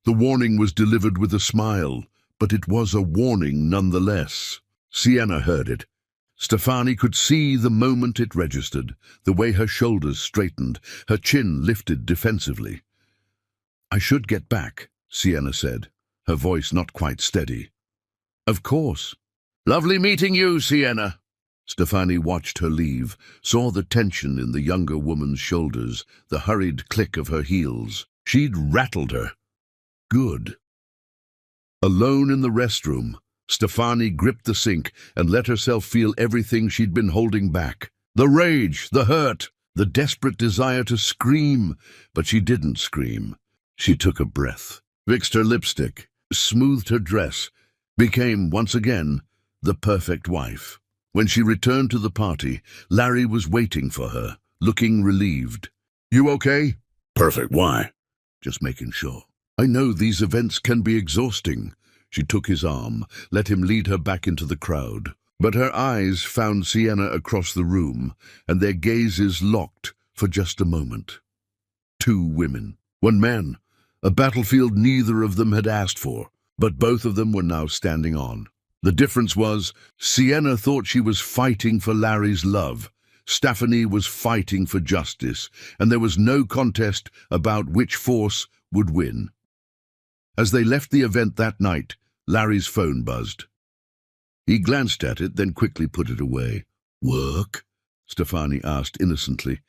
The warning was delivered with a smile, but it was a warning nonetheless. Sienna heard it. Stefani could see the moment it registered, the way her shoulders straightened, her chin lifted defensively. "I should get back," Sienna said, her voice not quite steady. "Of course." "Lovely meeting you, Sienna." Stefani watched her leave, saw the tension in the younger woman's shoulders, the hurried click of her heels. She'd rattled her. Good. Alone in the restroom, Stefani gripped the sink and let herself feel everything she'd been holding back. The rage, the hurt, the desperate desire to scream, but she didn't scream. She took a breath, fixed her lipstick, smoothed her dress, became, once again, the perfect wife. When she returned to the party, Larry was waiting for her, looking relieved. "You okay?" "Perfect, why?" "Just making sure. I know these events can be exhausting." She took his arm, let him lead her back into the crowd. But her eyes found Sienna across the room, and their gazes locked for just a moment. 2 women, 1 man, a battlefield neither of them had asked for, but both of them were now standing on. The difference was, Sienna thought she was fighting for Larry's love. Stephanie was fighting for justice, and there was no contest about which force would win. As they left the event that night, Larry's phone buzzed. He glanced at it, then quickly put it away. "Work?" Stephanie asked innocently.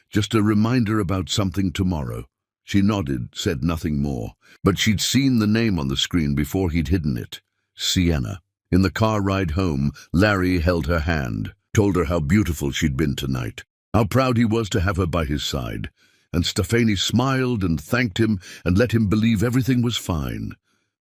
"Just a reminder about something tomorrow." She nodded, said nothing more, but she'd seen the name on the screen before he'd hidden it. Sienna. In the car ride home, Larry held her hand, told her how beautiful she'd been tonight, how proud he was to have her by his side, and Stephanie smiled and thanked him and let him believe everything was fine,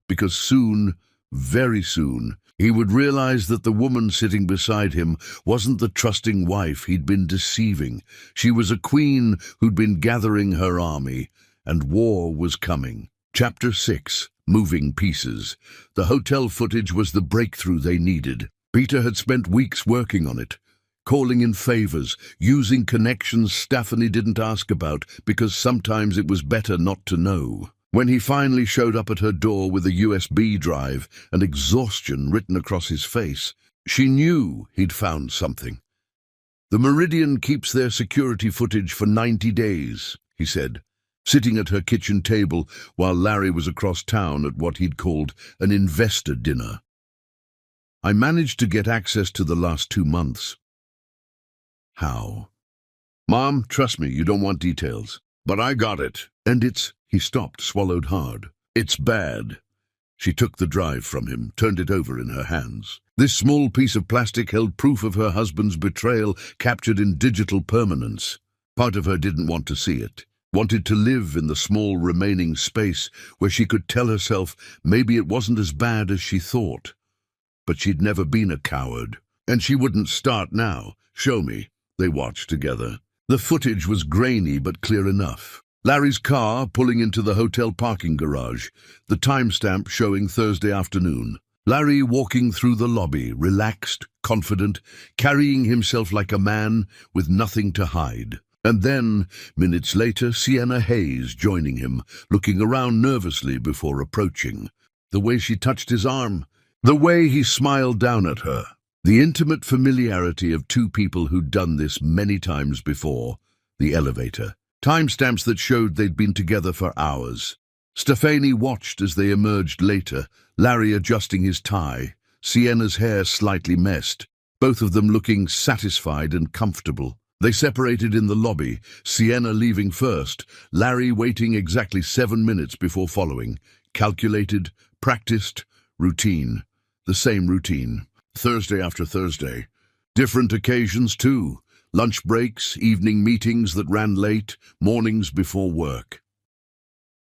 because soon, very soon, he would realize that the woman sitting beside him wasn't the trusting wife he'd been deceiving. She was a queen who'd been gathering her army, and war was coming. Chapter 6. Moving Pieces. The hotel footage was the breakthrough they needed. Peter had spent weeks working on it, calling in favors, using connections Stephanie didn't ask about because sometimes it was better not to know. When he finally showed up at her door with a USB drive and exhaustion written across his face, she knew he'd found something. "The Meridian keeps their security footage for 90 days, he said, sitting at her kitchen table while Larry was across town at what he'd called an investor dinner. "I managed to get access to the last 2 months. "How?" "Mom, trust me, you don't want details. But I got it. And it's—" He stopped, swallowed hard. "It's bad." She took the drive from him, turned it over in her hands. This small piece of plastic held proof of her husband's betrayal, captured in digital permanence. Part of her didn't want to see it, wanted to live in the small remaining space where she could tell herself maybe it wasn't as bad as she thought. But she'd never been a coward, and she wouldn't start now. "Show me." They watched together. The footage was grainy but clear enough. Larry's car pulling into the hotel parking garage, the timestamp showing Thursday afternoon. Larry walking through the lobby, relaxed, confident, carrying himself like a man with nothing to hide. And then, minutes later, Sienna Hayes joining him, looking around nervously before approaching. The way she touched his arm, the way he smiled down at her. The intimate familiarity of 2 people who'd done this many times before. The elevator. Timestamps that showed they'd been together for hours. Stephanie watched as they emerged later, Larry adjusting his tie, Sienna's hair slightly messed, both of them looking satisfied and comfortable. They separated in the lobby, Sienna leaving first, Larry waiting exactly 7 minutes before following. Calculated, practiced, routine. The same routine. Thursday after Thursday. Different occasions too. Lunch breaks, evening meetings that ran late, mornings before work.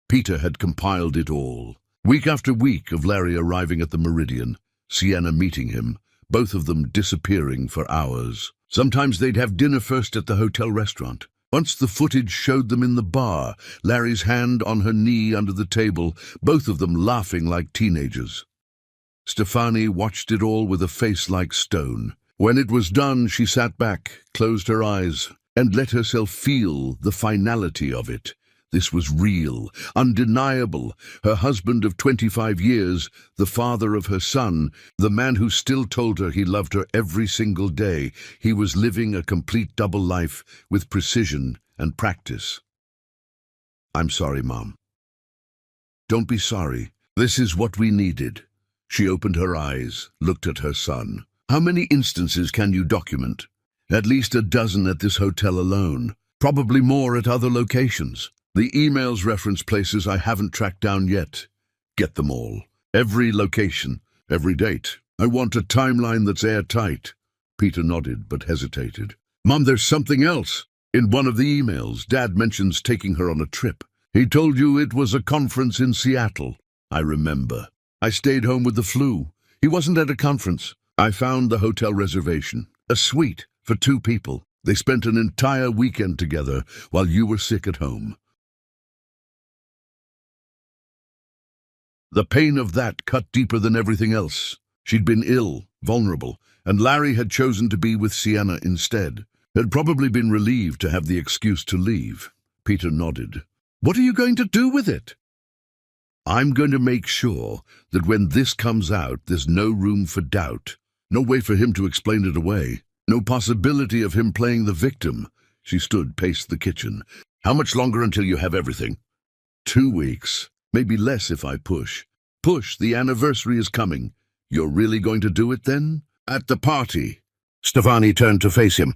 Peter had compiled it all. Week after week of Larry arriving at the Meridian, Sienna meeting him, both of them disappearing for hours. Sometimes they'd have dinner first at the hotel restaurant. Once the footage showed them in the bar, Larry's hand on her knee under the table, both of them laughing like teenagers. Stephanie watched it all with a face like stone. When it was done, she sat back, closed her eyes, and let herself feel the finality of it. This was real, undeniable. Her husband of 25 years, the father of her son, the man who still told her he loved her every single day. He was living a complete double life with precision and practice. "I'm sorry, Mom." "Don't be sorry. This is what we needed." She opened her eyes, looked at her son. "How many instances can you document?" "At least a dozen at this hotel alone. Probably more at other locations. The emails reference places I haven't tracked down yet. Get them all. Every location, every date. I want a timeline that's airtight." Peter nodded but hesitated. "Mom, there's something else. In one of the emails, Dad mentions taking her on a trip. He told you it was a conference in Seattle." "I remember. I stayed home with the flu. He wasn't at a conference. I found the hotel reservation. A suite for 2 people. They spent an entire weekend together while you were sick at home." The pain of that cut deeper than everything else. She'd been ill, vulnerable, and Larry had chosen to be with Sienna instead. Had probably been relieved to have the excuse to leave. Peter nodded. What are you going to do with it? I'm going to make sure that when this comes out, there's no room for doubt. No way for him to explain it away. No possibility of him playing the victim. She stood, paced the kitchen. How much longer until you have everything? 2 weeks. Maybe less if I push. Push, the anniversary is coming. You're really going to do it then? At the party. Stefani turned to face him.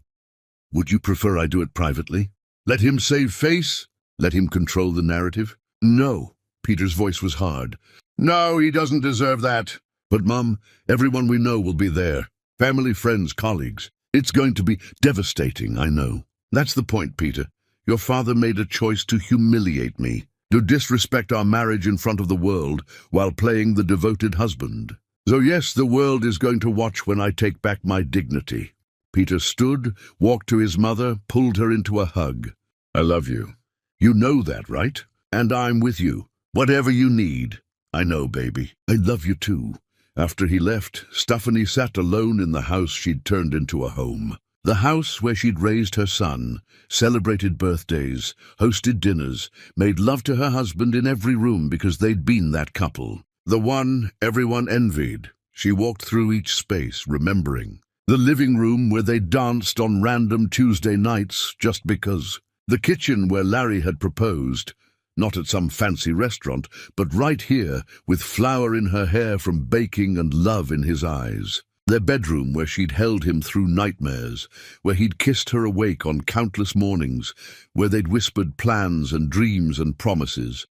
Would you prefer I do it privately? Let him save face? Let him control the narrative? No. Peter's voice was hard. No, he doesn't deserve that. But, Mum, everyone we know will be there. Family, friends, colleagues. It's going to be devastating, I know. That's the point, Peter. Your father made a choice to humiliate me, to disrespect our marriage in front of the world while playing the devoted husband. So yes, the world is going to watch when I take back my dignity. Peter stood, walked to his mother, pulled her into a hug. I love you. You know that, right? And I'm with you. Whatever you need. I know, baby. I love you too. After he left, Stephanie sat alone in the house she'd turned into a home. The house where she'd raised her son, celebrated birthdays, hosted dinners, made love to her husband in every room because they'd been that couple. The one everyone envied. She walked through each space, remembering. The living room where they danced on random Tuesday nights just because. The kitchen where Larry had proposed. Not at some fancy restaurant, but right here, with flour in her hair from baking and love in his eyes. Their bedroom where she'd held him through nightmares, where he'd kissed her awake on countless mornings, where they'd whispered plans and dreams and promises.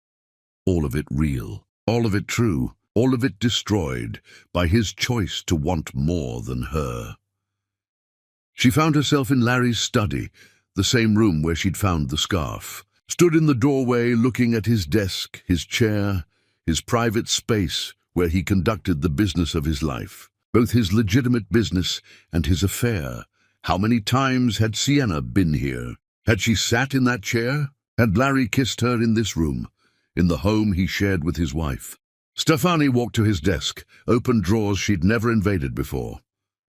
All of it real, all of it true, all of it destroyed by his choice to want more than her. She found herself in Larry's study, the same room where she'd found the scarf. Stood in the doorway looking at his desk, his chair, his private space where he conducted the business of his life, both his legitimate business and his affair. How many times had Sienna been here? Had she sat in that chair? Had Larry kissed her in this room, in the home he shared with his wife? Stefani walked to his desk, opened drawers she'd never invaded before.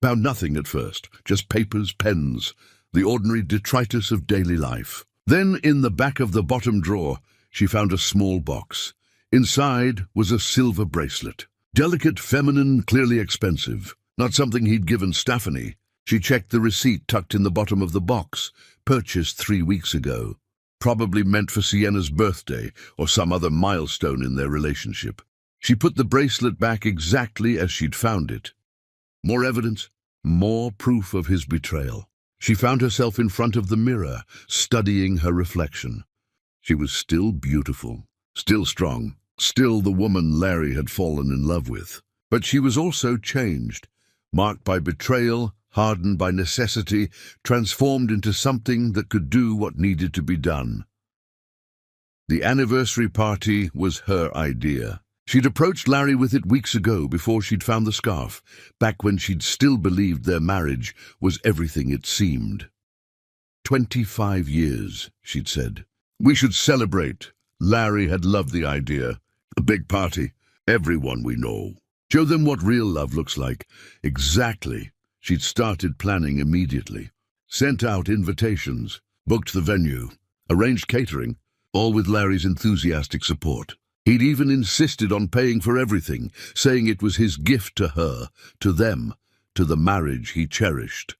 Found nothing at first, just papers, pens, the ordinary detritus of daily life. Then, in the back of the bottom drawer, she found a small box. Inside was a silver bracelet. Delicate, feminine, clearly expensive. Not something he'd given Stephanie. She checked the receipt tucked in the bottom of the box, purchased 3 weeks ago. Probably meant for Sienna's birthday or some other milestone in their relationship. She put the bracelet back exactly as she'd found it. More evidence, more proof of his betrayal. She found herself in front of the mirror, studying her reflection. She was still beautiful, still strong, still the woman Larry had fallen in love with. But she was also changed, marked by betrayal, hardened by necessity, transformed into something that could do what needed to be done. The anniversary party was her idea. She'd approached Larry with it weeks ago before she'd found the scarf, back when she'd still believed their marriage was everything it seemed. 25 years, she'd said. We should celebrate. Larry had loved the idea. A big party. Everyone we know. Show them what real love looks like. Exactly. She'd started planning immediately. Sent out invitations. Booked the venue. Arranged catering. All with Larry's enthusiastic support. He'd even insisted on paying for everything, saying it was his gift to her, to them, to the marriage he cherished.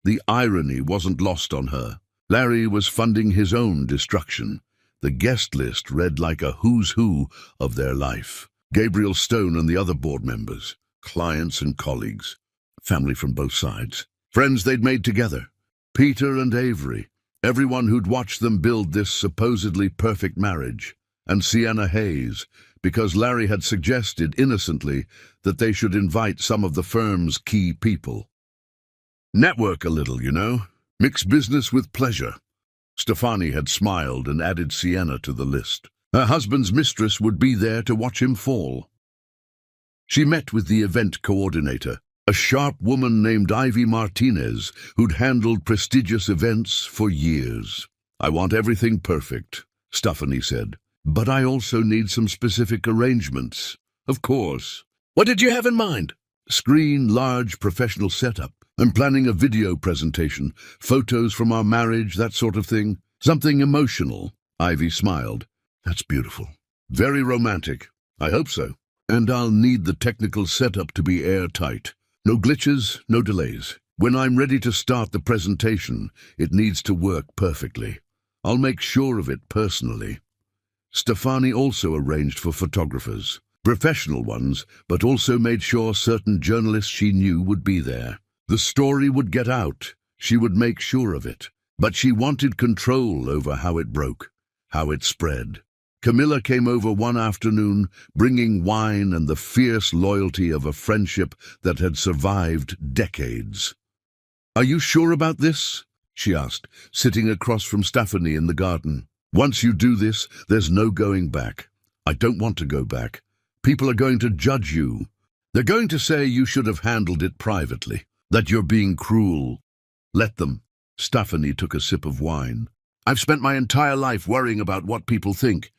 The irony wasn't lost on her. Larry was funding his own destruction. The guest list read like a who's who of their life. Gabriel Stone and the other board members, clients and colleagues, family from both sides, friends they'd made together, Peter and Avery, everyone who'd watched them build this supposedly perfect marriage. And Sienna Hayes, because Larry had suggested innocently that they should invite some of the firm's key people. Network a little, you know. Mix business with pleasure. Stefani had smiled and added Sienna to the list. Her husband's mistress would be there to watch him fall. She met with the event coordinator, a sharp woman named Ivy Martinez, who'd handled prestigious events for years. I want everything perfect, Stephanie said. But I also need some specific arrangements. Of course. What did you have in mind? Screen, large, professional setup. I'm planning a video presentation, photos from our marriage, that sort of thing. Something emotional. Ivy smiled. That's beautiful. Very romantic. I hope so. And I'll need the technical setup to be airtight. No glitches, no delays. When I'm ready to start the presentation, it needs to work perfectly. I'll make sure of it personally. Stefani also arranged for photographers, professional ones, but also made sure certain journalists she knew would be there. The story would get out. She would make sure of it. But she wanted control over how it broke, how it spread. Camilla came over one afternoon, bringing wine and the fierce loyalty of a friendship that had survived decades. "Are you sure about this?" she asked, sitting across from Stephanie in the garden. "Once you do this, there's no going back." "I don't want to go back. People are going to judge you. They're going to say you should have handled it privately, that you're being cruel." "Let them." Stephanie took a sip of wine. "I've spent my entire life worrying about what people think,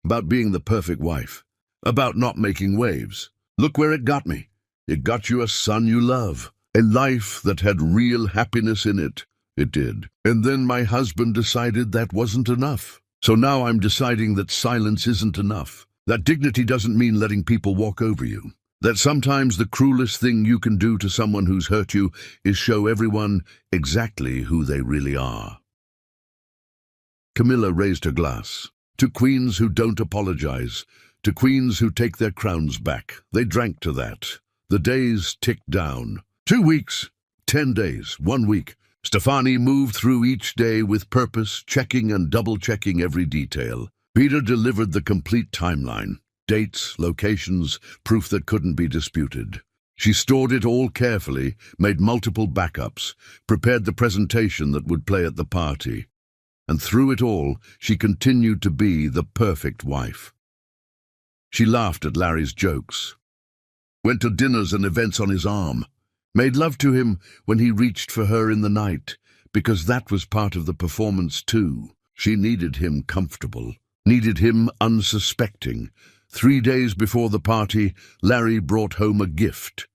about being the perfect wife, about not making waves. Look where it got me. It got you a son you love, a life that had real happiness in it. It did. And then my husband decided that wasn't enough. So now I'm deciding that silence isn't enough. That dignity doesn't mean letting people walk over you. That sometimes the cruelest thing you can do to someone who's hurt you is show everyone exactly who they really are." Camilla raised her glass. "To queens who don't apologize, to queens who take their crowns back." They drank to that. The days ticked down. 2 weeks, 10 days, 1 week. Stefani moved through each day with purpose, checking and double-checking every detail. Peter delivered the complete timeline. Dates, locations, proof that couldn't be disputed. She stored it all carefully, made multiple backups, prepared the presentation that would play at the party. And through it all, she continued to be the perfect wife. She laughed at Larry's jokes, went to dinners and events on his arm, made love to him when he reached for her in the night, because that was part of the performance too. She needed him comfortable, needed him unsuspecting. 3 days before the party, Larry brought home a gift.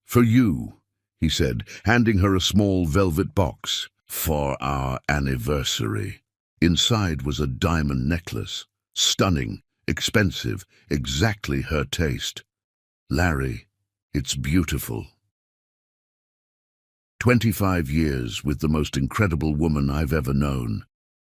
"For you," he said, handing her a small velvet box. "For our anniversary." Inside was a diamond necklace. Stunning, expensive, exactly her taste. "Larry, it's beautiful. 25 years with the most incredible woman I've ever known.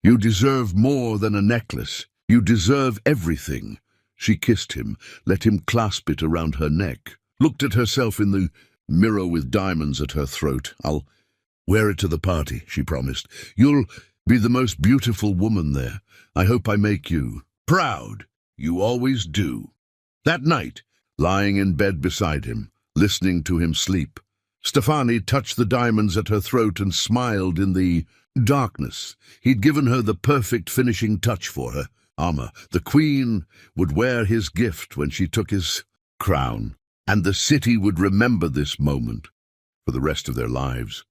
You deserve more than a necklace. You deserve everything." She kissed him, let him clasp it around her neck, looked at herself in the mirror with diamonds at her throat. "I'll wear it to the party," she promised. "You'll be the most beautiful woman there. I hope I make you proud. You always do." That night, lying in bed beside him, listening to him sleep, Stefani touched the diamonds at her throat and smiled in the darkness. He'd given her the perfect finishing touch for her. Armor. The queen would wear his gift when she took his crown, and the city would remember this moment for the rest of their lives.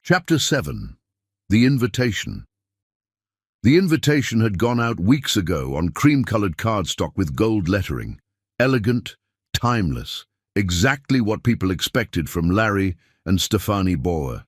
Chapter 7. The Invitation. The invitation had gone out weeks ago on cream-colored cardstock with gold lettering. Elegant, timeless, exactly what people expected from Larry and Stefani Bauer.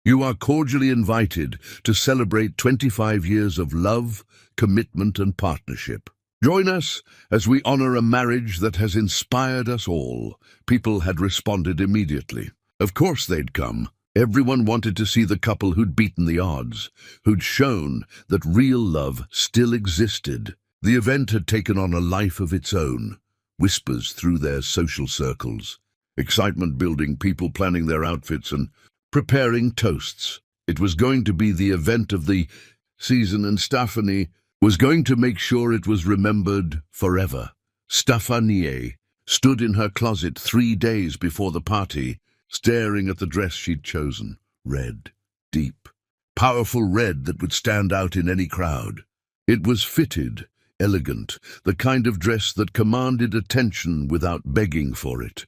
"You are cordially invited to celebrate 25 years of love, commitment, and partnership. Join us as we honor a marriage that has inspired us all." People had responded immediately. Of course they'd come. Everyone wanted to see the couple who'd beaten the odds, who'd shown that real love still existed. The event had taken on a life of its own. Whispers through their social circles. Excitement building, people planning their outfits and preparing toasts. It was going to be the event of the season, and Stephanie was going to make sure it was remembered forever. Stephanie stood in her closet 3 days before the party, staring at the dress she'd chosen. Red, deep, powerful red that would stand out in any crowd. It was fitted, elegant, the kind of dress that commanded attention without begging for it.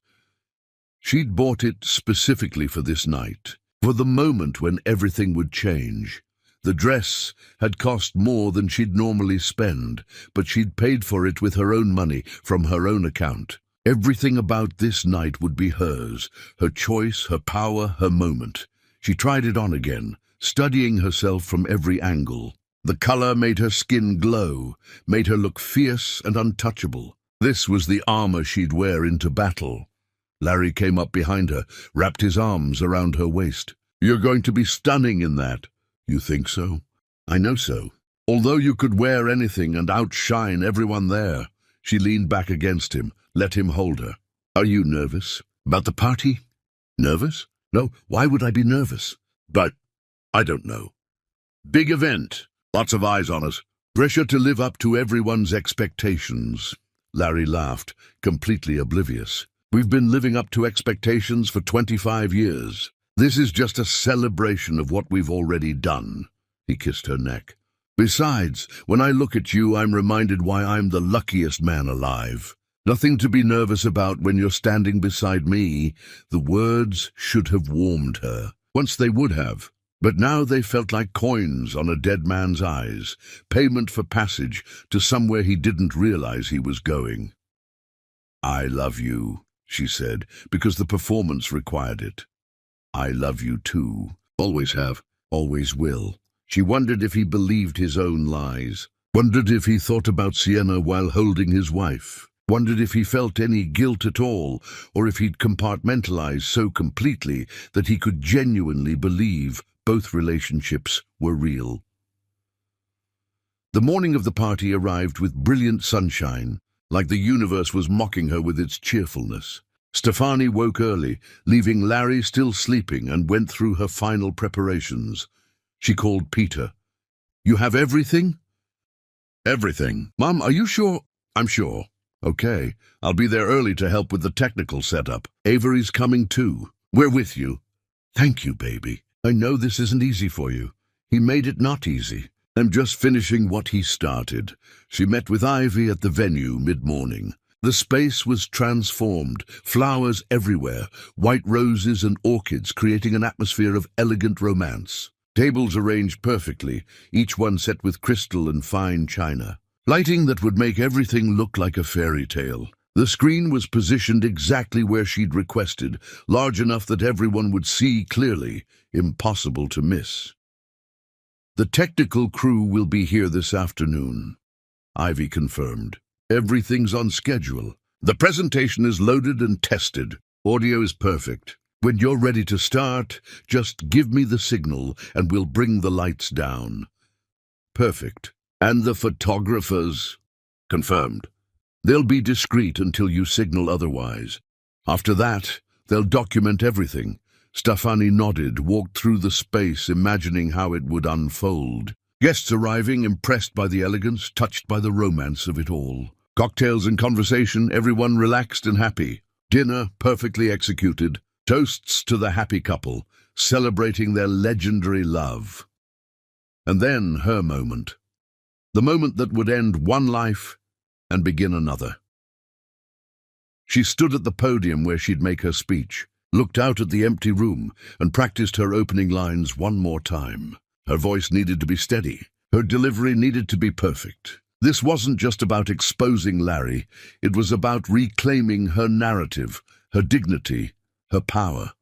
She'd bought it specifically for this night, for the moment when everything would change. The dress had cost more than she'd normally spend, but she'd paid for it with her own money, from her own account. Everything about this night would be hers, her choice, her power, her moment. She tried it on again, studying herself from every angle. The color made her skin glow, made her look fierce and untouchable. This was the armor she'd wear into battle. Larry came up behind her, wrapped his arms around her waist. "You're going to be stunning in that." "You think so?" "I know so. Although you could wear anything and outshine everyone there." She leaned back against him, let him hold her. "Are you nervous? About the party?" "Nervous? No, why would I be nervous?" "But, I don't know. Big event. Lots of eyes on us. Pressure to live up to everyone's expectations." Larry laughed, completely oblivious. "We've been living up to expectations for 25 years. This is just a celebration of what we've already done." He kissed her neck. "Besides, when I look at you, I'm reminded why I'm the luckiest man alive. Nothing to be nervous about when you're standing beside me." The words should have warmed her. Once they would have. But now they felt like coins on a dead man's eyes, payment for passage to somewhere he didn't realize he was going. "I love you," she said, because the performance required it. "I love you too. Always have, always will." She wondered if he believed his own lies, wondered if he thought about Sienna while holding his wife, wondered if he felt any guilt at all, or if he'd compartmentalized so completely that he could genuinely believe both relationships were real. The morning of the party arrived with brilliant sunshine, like the universe was mocking her with its cheerfulness. Stefani woke early, leaving Larry still sleeping, and went through her final preparations. She called Peter. "You have everything?" "Everything. Mom, are you sure?" "I'm sure." "Okay, I'll be there early to help with the technical setup. Avery's coming too." "We're with you." "Thank you, baby. I know this isn't easy for you. He made it not easy. I'm just finishing what he started." She met with Ivy at the venue mid-morning. The space was transformed, flowers everywhere, white roses and orchids creating an atmosphere of elegant romance. Tables arranged perfectly, each one set with crystal and fine china. Lighting that would make everything look like a fairy tale. The screen was positioned exactly where she'd requested, large enough that everyone would see clearly, impossible to miss. "The technical crew will be here this afternoon," Ivy confirmed. "Everything's on schedule. The presentation is loaded and tested. Audio is perfect. When you're ready to start, just give me the signal and we'll bring the lights down." "Perfect. And the photographers?" "Confirmed. They'll be discreet until you signal otherwise. After that, they'll document everything." Stefani nodded, walked through the space, imagining how it would unfold. Guests arriving, impressed by the elegance, touched by the romance of it all. Cocktails and conversation, everyone relaxed and happy. Dinner perfectly executed. Toasts to the happy couple, celebrating their legendary love. And then her moment. The moment that would end one life and begin another. She stood at the podium where she'd make her speech, looked out at the empty room, and practiced her opening lines one more time. Her voice needed to be steady. Her delivery needed to be perfect. This wasn't just about exposing Larry. It was about reclaiming her narrative, her dignity, her power.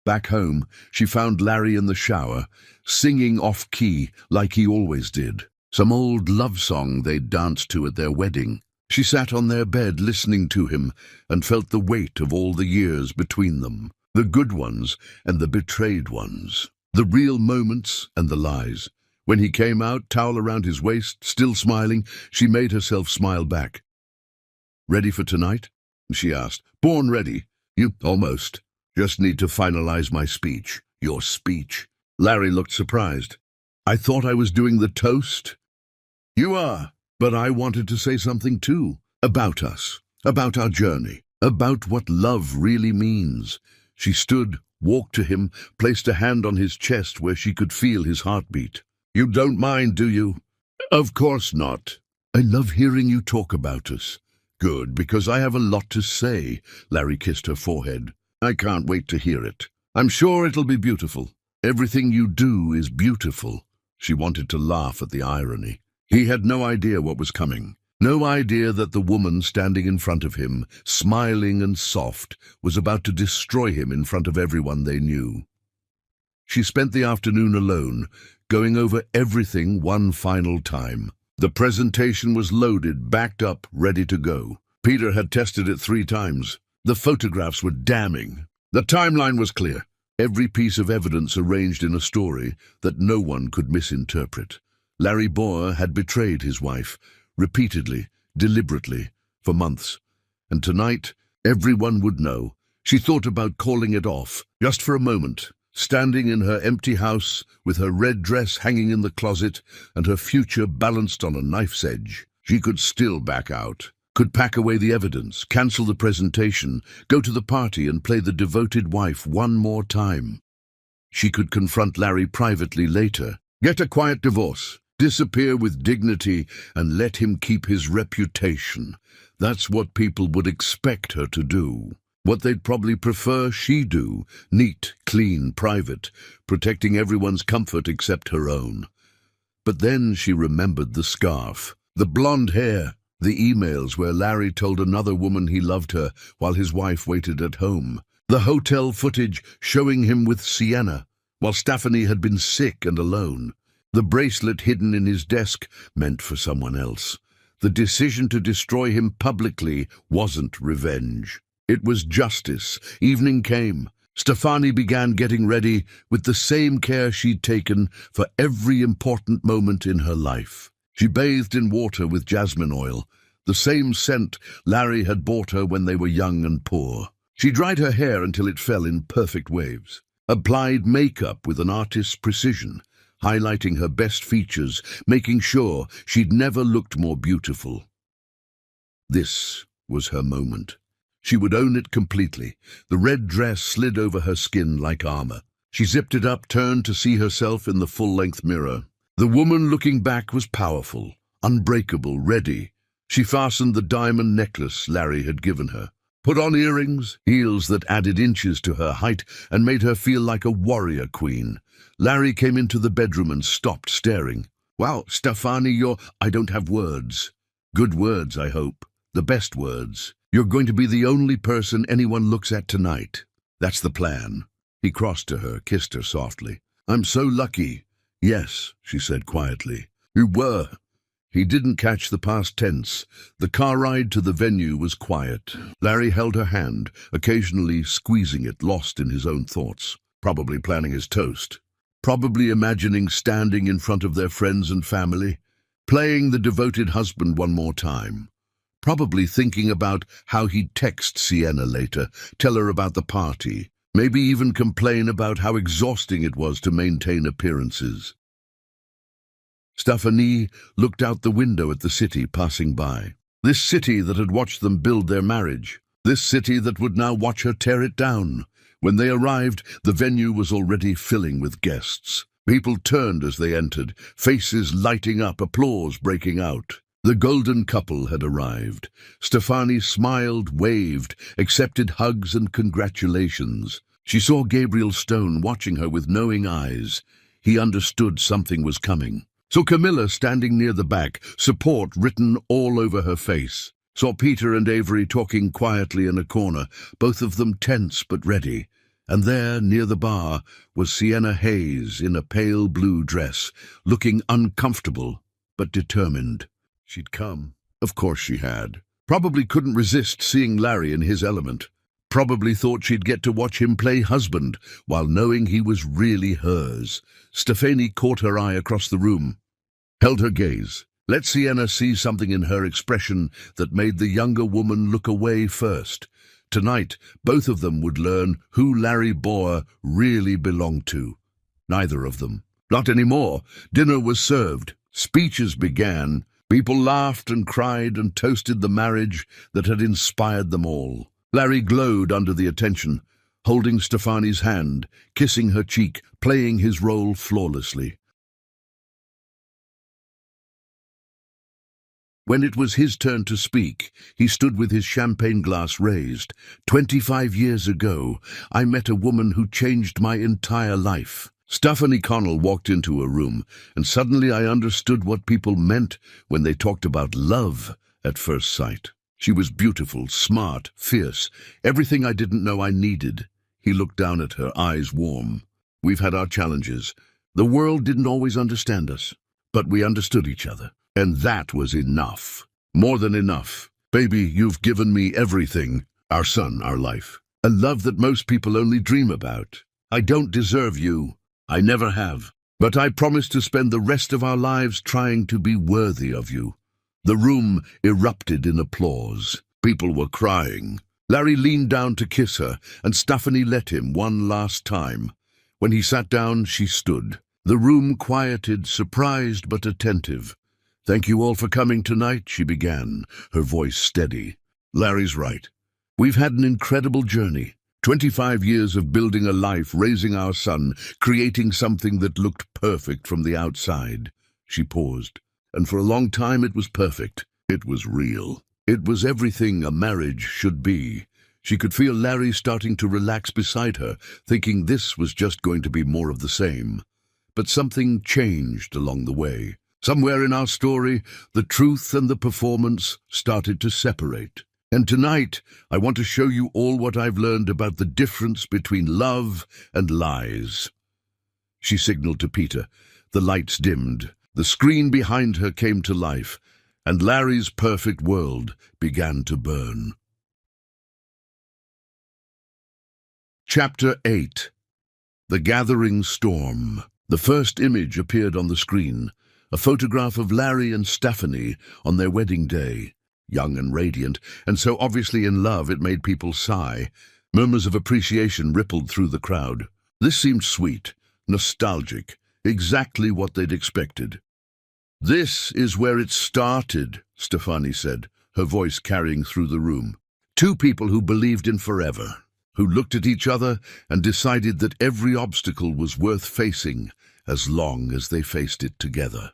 Back home, she found Larry in the shower, singing off-key like he always did. Some old love song they'd danced to at their wedding. She sat on their bed listening to him and felt the weight of all the years between them. The good ones and the betrayed ones. The real moments and the lies. When he came out, towel around his waist, still smiling, she made herself smile back. "Ready for tonight?" she asked. "Born ready." "You almost. Just need to finalize my speech." "Your speech?" Larry looked surprised. "I thought I was doing the toast." "You are, but I wanted to say something too. About us, about our journey, about what love really means." She stood, walked to him, placed a hand on his chest where she could feel his heartbeat. "You don't mind, do you?" "Of course not. I love hearing you talk about us." "Good, because I have a lot to say." Larry kissed her forehead. "I can't wait to hear it. I'm sure it'll be beautiful. Everything you do is beautiful." She wanted to laugh at the irony. He had no idea what was coming. No idea that the woman standing in front of him, smiling and soft, was about to destroy him in front of everyone they knew. She spent the afternoon alone, going over everything one final time. The presentation was loaded, backed up, ready to go. Peter had tested it 3 times. The photographs were damning. The timeline was clear. Every piece of evidence arranged in a story that no one could misinterpret. Larry Boer had betrayed his wife, repeatedly, deliberately, for months. And tonight, everyone would know. She thought about calling it off, just for a moment, standing in her empty house with her red dress hanging in the closet and her future balanced on a knife's edge. She could still back out, could pack away the evidence, cancel the presentation, go to the party and play the devoted wife one more time. She could confront Larry privately later, get a quiet divorce, disappear with dignity and let him keep his reputation. That's what people would expect her to do. What they'd probably prefer she do, neat, clean, private, protecting everyone's comfort except her own. But then she remembered the scarf, the blonde hair, the emails where Larry told another woman he loved her while his wife waited at home, the hotel footage showing him with Sienna while Stephanie had been sick and alone, the bracelet hidden in his desk meant for someone else. The decision to destroy him publicly wasn't revenge. It was justice. Evening came. Stephanie began getting ready with the same care she'd taken for every important moment in her life. She bathed in water with jasmine oil, the same scent Larry had bought her when they were young and poor. She dried her hair until it fell in perfect waves, applied makeup with an artist's precision, highlighting her best features, making sure she'd never looked more beautiful. This was her moment. She would own it completely. The red dress slid over her skin like armor. She zipped it up, turned to see herself in the full-length mirror. The woman looking back was powerful, unbreakable, ready. She fastened the diamond necklace Larry had given her, put on earrings, heels that added inches to her height and made her feel like a warrior queen. Larry came into the bedroom and stopped, staring. "Wow, Stephanie, I don't have words. Good words, I hope. The best words. You're going to be the only person anyone looks at tonight. That's the plan." He crossed to her, kissed her softly. "I'm so lucky." "Yes," she said quietly. "You were." He didn't catch the past tense. The car ride to the venue was quiet. Larry held her hand, occasionally squeezing it, lost in his own thoughts. Probably planning his toast. Probably imagining standing in front of their friends and family, playing the devoted husband one more time. Probably thinking about how he'd text Sienna later, tell her about the party, maybe even complain about how exhausting it was to maintain appearances. Stephanie looked out the window at the city passing by. This city that had watched them build their marriage. This city that would now watch her tear it down. When they arrived, the venue was already filling with guests. People turned as they entered, faces lighting up, applause breaking out. The golden couple had arrived. Stephanie smiled, waved, accepted hugs and congratulations. She saw Gabriel Stone watching her with knowing eyes. He understood something was coming. Saw Camilla standing near the back, support written all over her face. Saw Peter and Avery talking quietly in a corner, both of them tense but ready. And there, near the bar, was Sienna Hayes in a pale blue dress, looking uncomfortable but determined. She'd come. Of course she had. Probably couldn't resist seeing Larry in his element. Probably thought she'd get to watch him play husband while knowing he was really hers. Stephanie caught her eye across the room, held her gaze. Let Sienna see something in her expression that made the younger woman look away first. Tonight, both of them would learn who Larry Boer really belonged to. Neither of them. Not anymore. Dinner was served. Speeches began. People laughed and cried and toasted the marriage that had inspired them all. Larry glowed under the attention, holding Stephanie's hand, kissing her cheek, playing his role flawlessly. When it was his turn to speak, he stood with his champagne glass raised. 25 years ago, I met a woman who changed my entire life. Stephanie Connell walked into a room, and suddenly I understood what people meant when they talked about love at first sight. She was beautiful, smart, fierce, everything I didn't know I needed. He looked down at her, eyes warm. We've had our challenges. The world didn't always understand us, but we understood each other. And that was enough. More than enough. Baby, you've given me everything. Our son, our life. A love that most people only dream about. I don't deserve you. I never have. But I promise to spend the rest of our lives trying to be worthy of you. The room erupted in applause. People were crying. Larry leaned down to kiss her, and Stephanie let him one last time. When he sat down, she stood. The room quieted, surprised but attentive. "Thank you all for coming tonight," she began, her voice steady. "Larry's right. We've had an incredible journey. 25 years of building a life, raising our son, creating something that looked perfect from the outside." She paused. "And for a long time it was perfect. It was real. It was everything a marriage should be." She could feel Larry starting to relax beside her, thinking this was just going to be more of the same. But something changed along the way. Somewhere in our story, the truth and the performance started to separate. And tonight, I want to show you all what I've learned about the difference between love and lies. She signaled to Peter. The lights dimmed. The screen behind her came to life, and Larry's perfect world began to burn. Chapter 8. The Gathering Storm. The first image appeared on the screen, a photograph of Larry and Stephanie on their wedding day. Young and radiant, and so obviously in love it made people sigh. Murmurs of appreciation rippled through the crowd. This seemed sweet, nostalgic, exactly what they'd expected. "This is where it started," Stephanie said, her voice carrying through the room. "Two people who believed in forever, who looked at each other and decided that every obstacle was worth facing as long as they faced it together."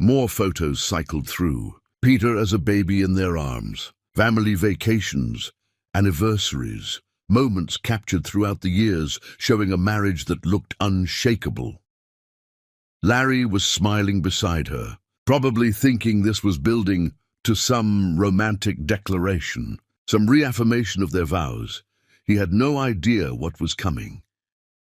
More photos cycled through. Peter as a baby in their arms, family vacations, anniversaries, moments captured throughout the years showing a marriage that looked unshakable. Larry was smiling beside her, probably thinking this was building to some romantic declaration, some reaffirmation of their vows. He had no idea what was coming.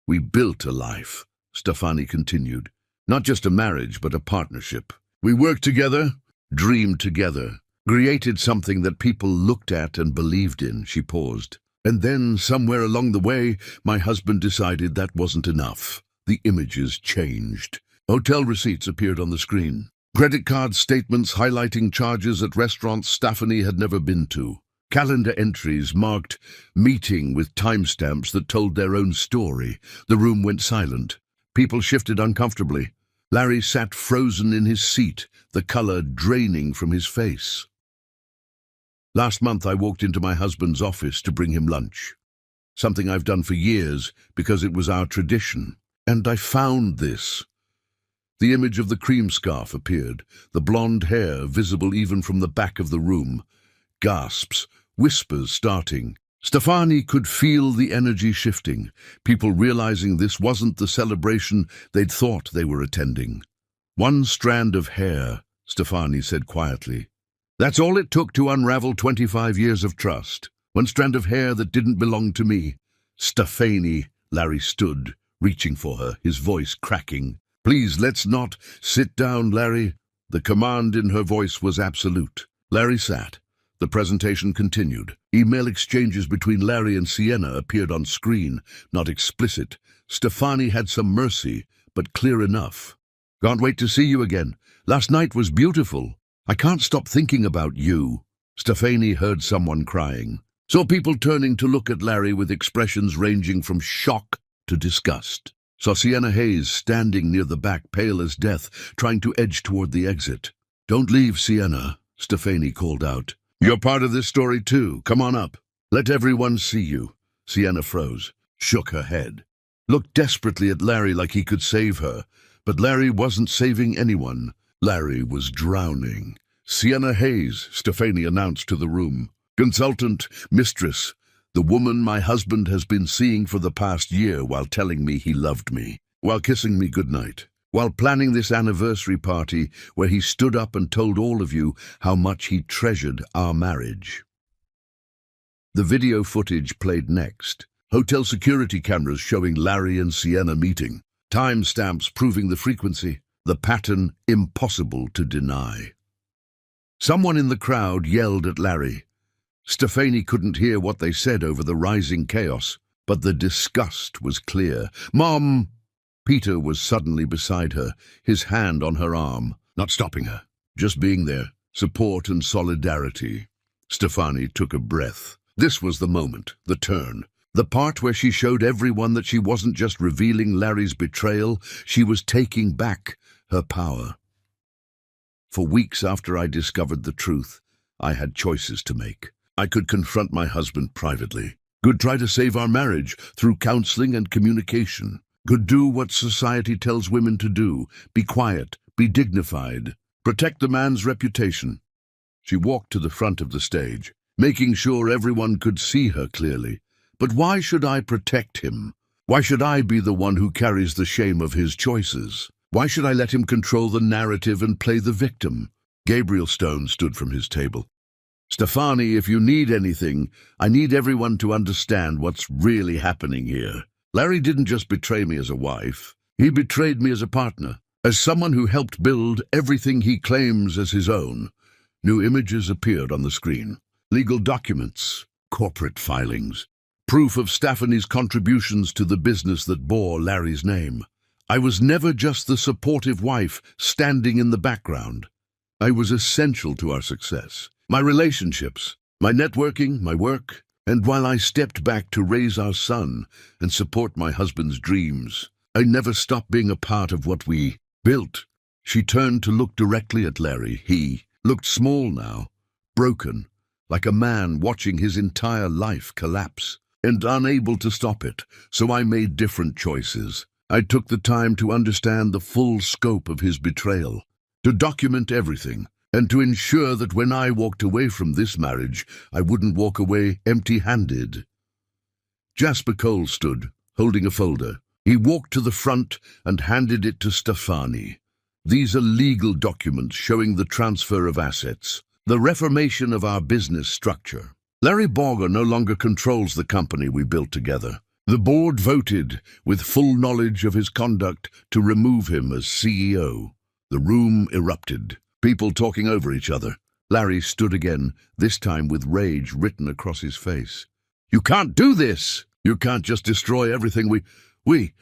"We built a life," Stephanie continued. "Not just a marriage, but a partnership. We worked together, dreamed together, created something that people looked at and believed in." She paused. "And then, somewhere along the way, my husband decided that wasn't enough. The images changed. Hotel receipts appeared on the screen. Credit card statements highlighting charges at restaurants Stephanie had never been to. Calendar entries marked meeting with timestamps that told their own story. The room went silent. People shifted uncomfortably. Larry sat frozen in his seat, the color draining from his face. "Last month I walked into my husband's office to bring him lunch. Something I've done for years because it was our tradition. And I found this." The image of the cream scarf appeared, the blonde hair visible even from the back of the room. Gasps, whispers starting. Stephanie could feel the energy shifting, people realizing this wasn't the celebration they'd thought they were attending. "One strand of hair," Stephanie said quietly. "That's all it took to unravel 25 years of trust. One strand of hair that didn't belong to me." "Stephanie," Larry stood, reaching for her, his voice cracking. "Please, let's not." "Sit down, Larry." The command in her voice was absolute. Larry sat. The presentation continued. Email exchanges between Larry and Sienna appeared on screen, not explicit. Stephanie had some mercy, but clear enough. "Can't wait to see you again. Last night was beautiful. I can't stop thinking about you." Stephanie heard someone crying. Saw people turning to look at Larry with expressions ranging from shock to disgust. Saw Sienna Hayes standing near the back, pale as death, trying to edge toward the exit. "Don't leave, Sienna," Stephanie called out. "You're part of this story too. Come on up. Let everyone see you." Sienna froze, shook her head, looked desperately at Larry like he could save her. But Larry wasn't saving anyone. Larry was drowning. "Sienna Hayes," Stephanie announced to the room. "Consultant, mistress, the woman my husband has been seeing for the past year while telling me he loved me, while kissing me goodnight, while planning this anniversary party where he stood up and told all of you how much he treasured our marriage." The video footage played next. Hotel security cameras showing Larry and Sienna meeting. Timestamps proving the frequency, the pattern impossible to deny. Someone in the crowd yelled at Larry. Stefani couldn't hear what they said over the rising chaos, but the disgust was clear. "Mom!" Peter was suddenly beside her, his hand on her arm, not stopping her, just being there, support and solidarity. Stefani took a breath. This was the moment, the turn. The part where she showed everyone that she wasn't just revealing Larry's betrayal, she was taking back her power. For weeks after I discovered the truth, I had choices to make. I could confront my husband privately, could try to save our marriage through counseling and communication, could do what society tells women to do, be quiet, be dignified, protect the man's reputation. She walked to the front of the stage, making sure everyone could see her clearly. But why should I protect him? Why should I be the one who carries the shame of his choices? Why should I let him control the narrative and play the victim? Gabriel Stone stood from his table. "Stefani, if you need anything, I need everyone to understand what's really happening here. Larry didn't just betray me as a wife. He betrayed me as a partner, as someone who helped build everything he claims as his own." New images appeared on the screen. Legal documents, corporate filings, proof of Stefani's contributions to the business that bore Larry's name. I was never just the supportive wife standing in the background. I was essential to our success. My relationships, my networking, my work, and while I stepped back to raise our son and support my husband's dreams, I never stopped being a part of what we built. She turned to look directly at Larry. He looked small now, broken, like a man watching his entire life collapse, and unable to stop it, so I made different choices. I took the time to understand the full scope of his betrayal, to document everything, and to ensure that when I walked away from this marriage, I wouldn't walk away empty-handed. Jasper Cole stood, holding a folder. He walked to the front and handed it to Stefani. "These are legal documents showing the transfer of assets, the reformation of our business structure. Larry Borger no longer controls the company we built together. The board voted, with full knowledge of his conduct, to remove him as CEO. The room erupted, people talking over each other. Larry stood again, this time with rage written across his face. "You can't do this! You can't just destroy everything we...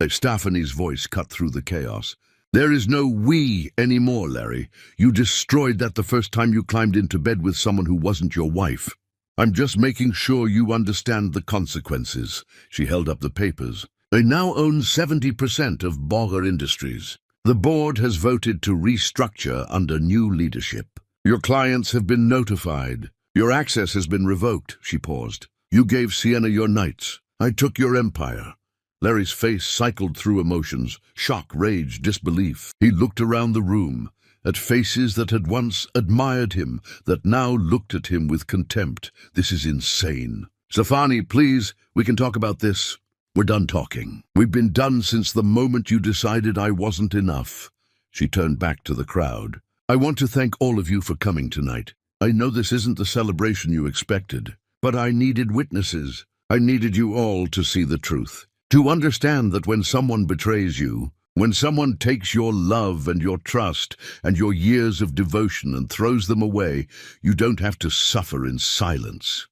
Stefani's voice cut through the chaos. "There is no we anymore, Larry. You destroyed that the first time you climbed into bed with someone who wasn't your wife. I'm just making sure you understand the consequences." She held up the papers. "I now own 70% of Borger Industries. The board has voted to restructure under new leadership. Your clients have been notified. Your access has been revoked." She paused. "You gave Sienna your nights. I took your empire." Larry's face cycled through emotions, shock, rage, disbelief. He looked around the room, at faces that had once admired him, that now looked at him with contempt. "This is insane. Stefani, please, we can talk about this. We're done talking. We've been done since the moment you decided I wasn't enough." She turned back to the crowd. "I want to thank all of you for coming tonight. I know this isn't the celebration you expected, but I needed witnesses. I needed you all to see the truth. To understand that when someone betrays you, when someone takes your love and your trust and your years of devotion and throws them away, you don't have to suffer in silence."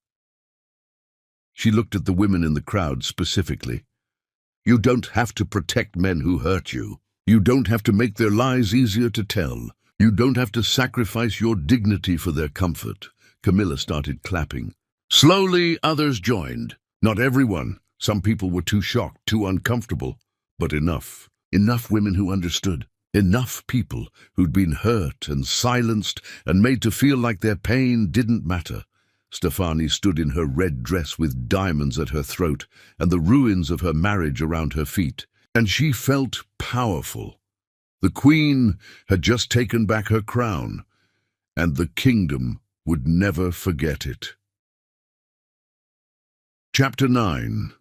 She looked at the women in the crowd specifically. "You don't have to protect men who hurt you. You don't have to make their lies easier to tell. You don't have to sacrifice your dignity for their comfort." Camilla started clapping. Slowly, others joined. Not everyone. Some people were too shocked, too uncomfortable. But enough. Enough women who understood. Enough people who'd been hurt and silenced and made to feel like their pain didn't matter. Stefani stood in her red dress with diamonds at her throat and the ruins of her marriage around her feet, and she felt powerful. The queen had just taken back her crown, and the kingdom would never forget it. Chapter 9.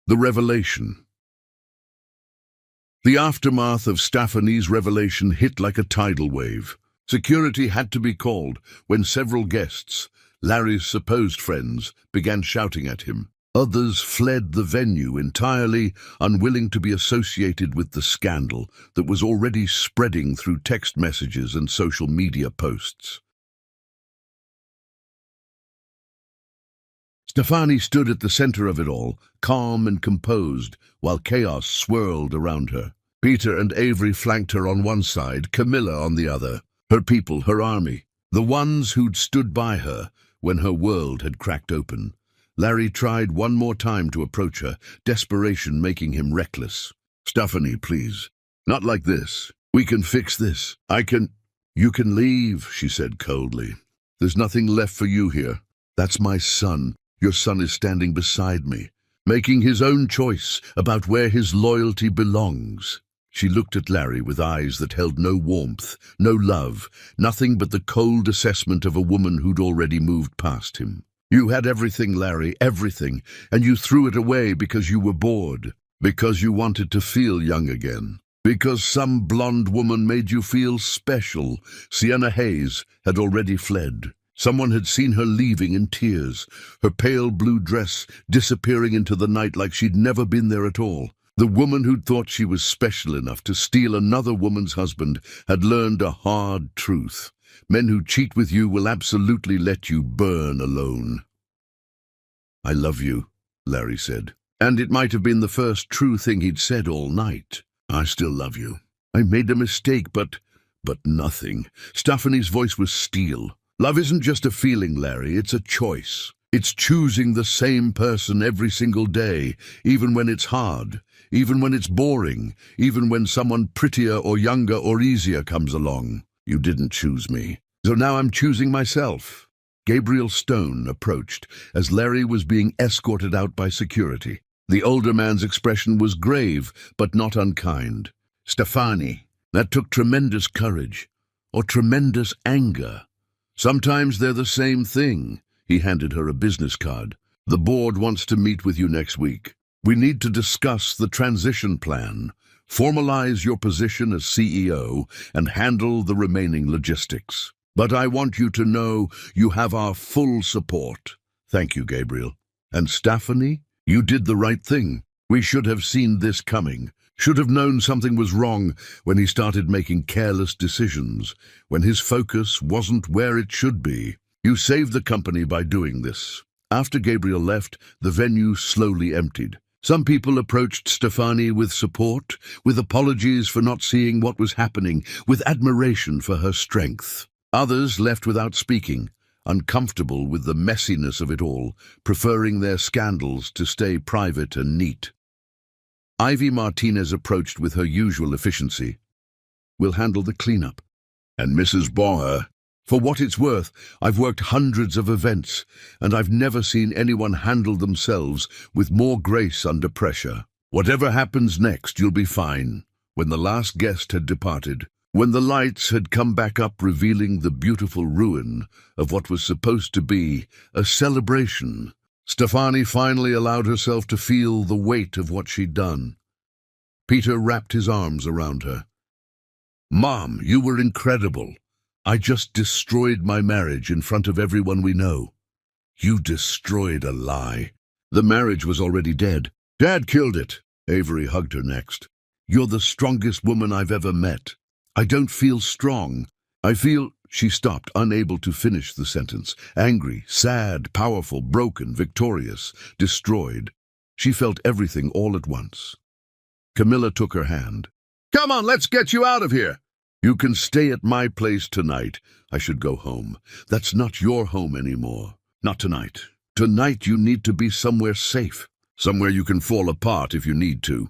The Revelation. The aftermath of Stefani's revelation hit like a tidal wave. Security had to be called when several guests, Larry's supposed friends, began shouting at him. Others fled the venue entirely, unwilling to be associated with the scandal that was already spreading through text messages and social media posts. Stefani stood at the center of it all, calm and composed, while chaos swirled around her. Peter and Avery flanked her on one side, Camilla on the other. Her people, her army, the ones who'd stood by her when her world had cracked open. Larry tried one more time to approach her, desperation making him reckless. "Stephanie, please. Not like this. We can fix this. You can leave," she said coldly. "There's nothing left for you here. That's my son. Your son is standing beside me, making his own choice about where his loyalty belongs." She looked at Larry with eyes that held no warmth, no love, nothing but the cold assessment of a woman who'd already moved past him. "You had everything, Larry, everything, and you threw it away because you were bored, because you wanted to feel young again, because some blonde woman made you feel special." Sienna Hayes had already fled. Someone had seen her leaving in tears, her pale blue dress disappearing into the night like she'd never been there at all. The woman who'd thought she was special enough to steal another woman's husband had learned a hard truth. Men who cheat with you will absolutely let you burn alone. "I love you," Larry said. And it might have been the first true thing he'd said all night. "I still love you. I made a mistake, but nothing." Stephanie's voice was steel. "Love isn't just a feeling, Larry, it's a choice. It's choosing the same person every single day, even when it's hard, even when it's boring, even when someone prettier or younger or easier comes along. You didn't choose me, so now I'm choosing myself." Gabriel Stone approached as Larry was being escorted out by security. The older man's expression was grave, but not unkind. "Stefani, that took tremendous courage, or tremendous anger. Sometimes they're the same thing." He handed her a business card. "The board wants to meet with you next week. We need to discuss the transition plan, formalize your position as CEO, and handle the remaining logistics. But I want you to know you have our full support." "Thank you, Gabriel. And Stephanie, you did the right thing. We should have seen this coming. Should have known something was wrong when he started making careless decisions, when his focus wasn't where it should be. You saved the company by doing this." After Gabriel left, the venue slowly emptied. Some people approached Stefani with support, with apologies for not seeing what was happening, with admiration for her strength. Others left without speaking, uncomfortable with the messiness of it all, preferring their scandals to stay private and neat. Ivy Martinez approached with her usual efficiency. "We'll handle the cleanup." And Mrs. Bauer, "For what it's worth, I've worked hundreds of events, and I've never seen anyone handle themselves with more grace under pressure. Whatever happens next, you'll be fine." When the last guest had departed, when the lights had come back up revealing the beautiful ruin of what was supposed to be a celebration, Stefani finally allowed herself to feel the weight of what she'd done. Peter wrapped his arms around her. "Mom, you were incredible. I just destroyed my marriage in front of everyone we know." "You destroyed a lie. The marriage was already dead. Dad killed it." Avery hugged her next. "You're the strongest woman I've ever met." "I don't feel strong. I feel—" She stopped, unable to finish the sentence. Angry, sad, powerful, broken, victorious, destroyed. She felt everything all at once. Camilla took her hand. "Come on, let's get you out of here." "You can stay at my place tonight." "I should go home." "That's not your home anymore. Not tonight. Tonight you need to be somewhere safe. Somewhere you can fall apart if you need to."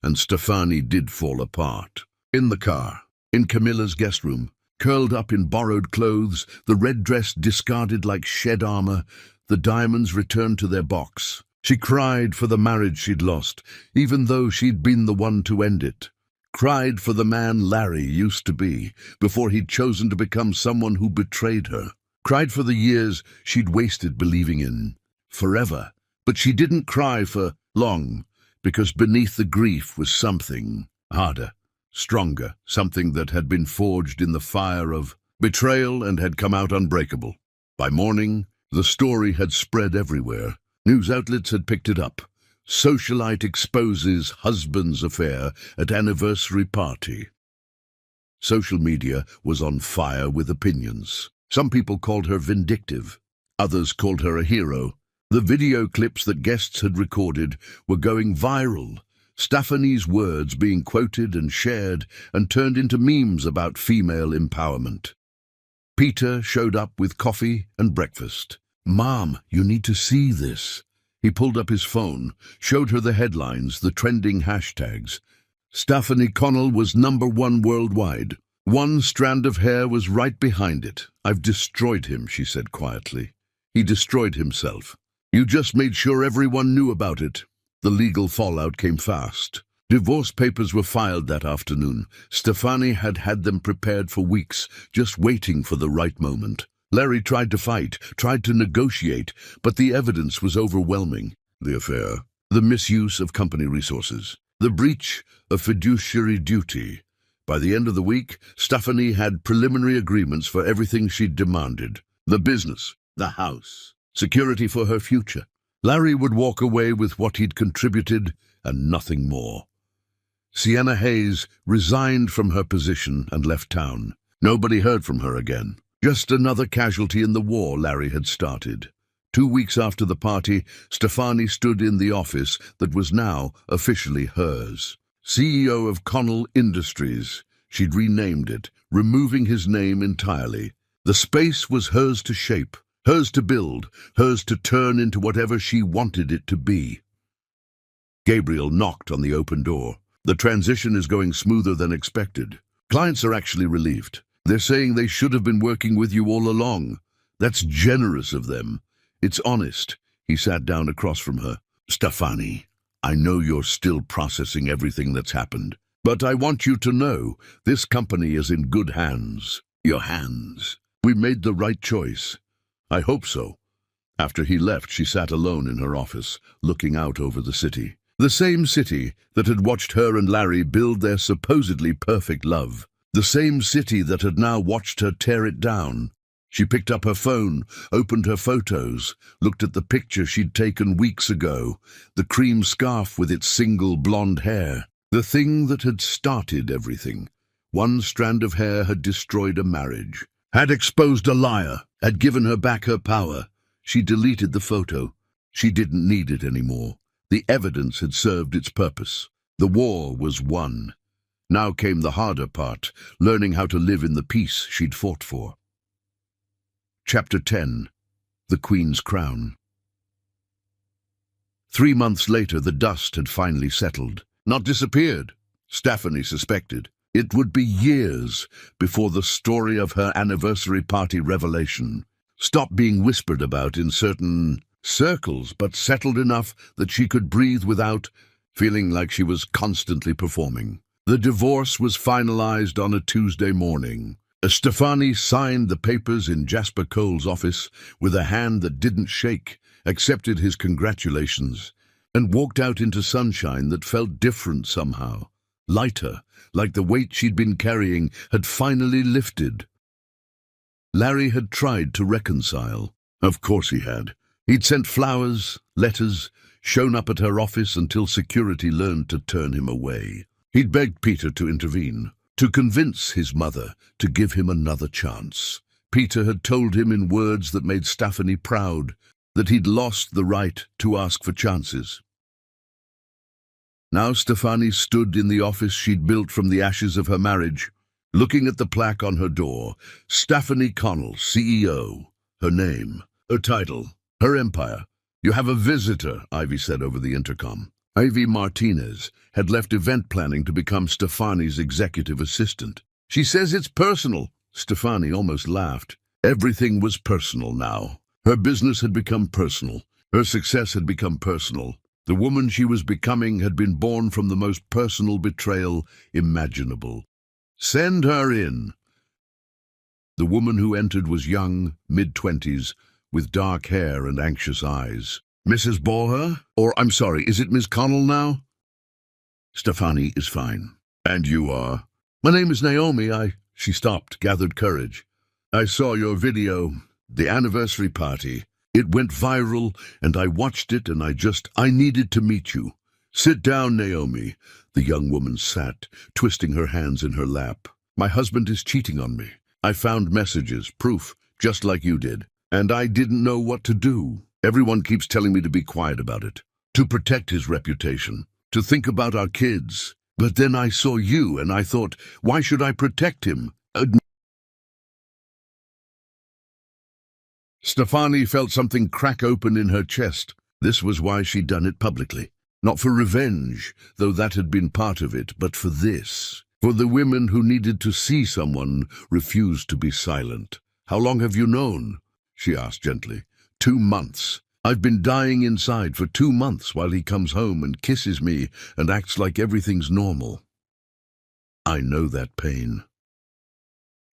And Stefani did fall apart. In the car, in Camilla's guest room, curled up in borrowed clothes, the red dress discarded like shed armor, the diamonds returned to their box. She cried for the marriage she'd lost, even though she'd been the one to end it. Cried for the man Larry used to be, before he'd chosen to become someone who betrayed her. Cried for the years she'd wasted believing in. Forever. But she didn't cry for long, because beneath the grief was something harder, stronger, something that had been forged in the fire of betrayal and had come out unbreakable. By morning, the story had spread everywhere. News outlets had picked it up. Socialite exposes husband's affair at anniversary party. Social media was on fire with opinions. Some people called her vindictive. Others called her a hero. The video clips that guests had recorded were going viral. Stephanie's words being quoted and shared and turned into memes about female empowerment. Peter showed up with coffee and breakfast. "Mom, you need to see this." He pulled up his phone, showed her the headlines, the trending hashtags. Stephanie Connell was #1 worldwide. One strand of hair was right behind it. "I've destroyed him," she said quietly. "He destroyed himself. You just made sure everyone knew about it." The legal fallout came fast. Divorce papers were filed that afternoon. Stephanie had had them prepared for weeks, just waiting for the right moment. Larry tried to fight, tried to negotiate, but the evidence was overwhelming. The affair, the misuse of company resources, the breach of fiduciary duty. By the end of the week, Stephanie had preliminary agreements for everything she'd demanded. The business, the house, security for her future. Larry would walk away with what he'd contributed and nothing more. Sienna Hayes resigned from her position and left town. Nobody heard from her again. Just another casualty in the war Larry had started. 2 weeks after the party, Stephanie stood in the office that was now officially hers. CEO of Connell Industries. She'd renamed it, removing his name entirely. The space was hers to shape, hers to build, hers to turn into whatever she wanted it to be. Gabriel knocked on the open door. "The transition is going smoother than expected. Clients are actually relieved. They're saying they should have been working with you all along. That's generous of them. It's honest." He sat down across from her. "Stephanie, I know you're still processing everything that's happened, but I want you to know this company is in good hands. Your hands. We made the right choice. I hope so." After he left, she sat alone in her office, looking out over the city. The same city that had watched her and Larry build their supposedly perfect love. The same city that had now watched her tear it down. She picked up her phone, opened her photos, looked at the picture she'd taken weeks ago, the cream scarf with its single blonde hair, the thing that had started everything. One strand of hair had destroyed a marriage, had exposed a liar, had given her back her power. She deleted the photo. She didn't need it anymore. The evidence had served its purpose. The war was won. Now came the harder part, learning how to live in the peace she'd fought for. Chapter 10. The Queen's Crown. 3 months later, the dust had finally settled. Not disappeared, Stephanie suspected. It would be years before the story of her anniversary party revelation stopped being whispered about in certain circles, but settled enough that she could breathe without feeling like she was constantly performing. The divorce was finalized on a Tuesday morning. Stephanie signed the papers in Jasper Cole's office with a hand that didn't shake, accepted his congratulations, and walked out into sunshine that felt different somehow, lighter, like the weight she'd been carrying had finally lifted. Larry had tried to reconcile. Of course he had. He'd sent flowers, letters, shown up at her office until security learned to turn him away. He'd begged Peter to intervene, to convince his mother to give him another chance. Peter had told him in words that made Stephanie proud that he'd lost the right to ask for chances. Now Stephanie stood in the office she'd built from the ashes of her marriage, looking at the plaque on her door. Stephanie Connell, CEO. Her name, her title, her empire. "You have a visitor," Ivy said over the intercom. Ivy Martinez had left event planning to become Stephanie's executive assistant. "She says it's personal." Stephanie almost laughed. Everything was personal now. Her business had become personal. Her success had become personal. The woman she was becoming had been born from the most personal betrayal imaginable. "Send her in." The woman who entered was young, mid-20s, with dark hair and anxious eyes. "Mrs. Boher? Or, I'm sorry, is it Miss Connell now?" "Stephanie is fine. And you are?" "My name is Naomi. She stopped, gathered courage. "I saw your video. The anniversary party. It went viral, and I watched it, and I needed to meet you. Sit down, Naomi. The young woman sat, twisting her hands in her lap. My husband is cheating on me. I found messages, proof, just like you did. And I didn't know what to do. Everyone keeps telling me to be quiet about it, to protect his reputation, to think about our kids. But then I saw you, and I thought, why should I protect him? Stefani felt something crack open in her chest. This was why she'd done it publicly. Not for revenge, though that had been part of it, but for this. For the women who needed to see someone refused to be silent. How long have you known? She asked gently. 2 months. I've been dying inside for 2 months while he comes home and kisses me and acts like everything's normal. I know that pain.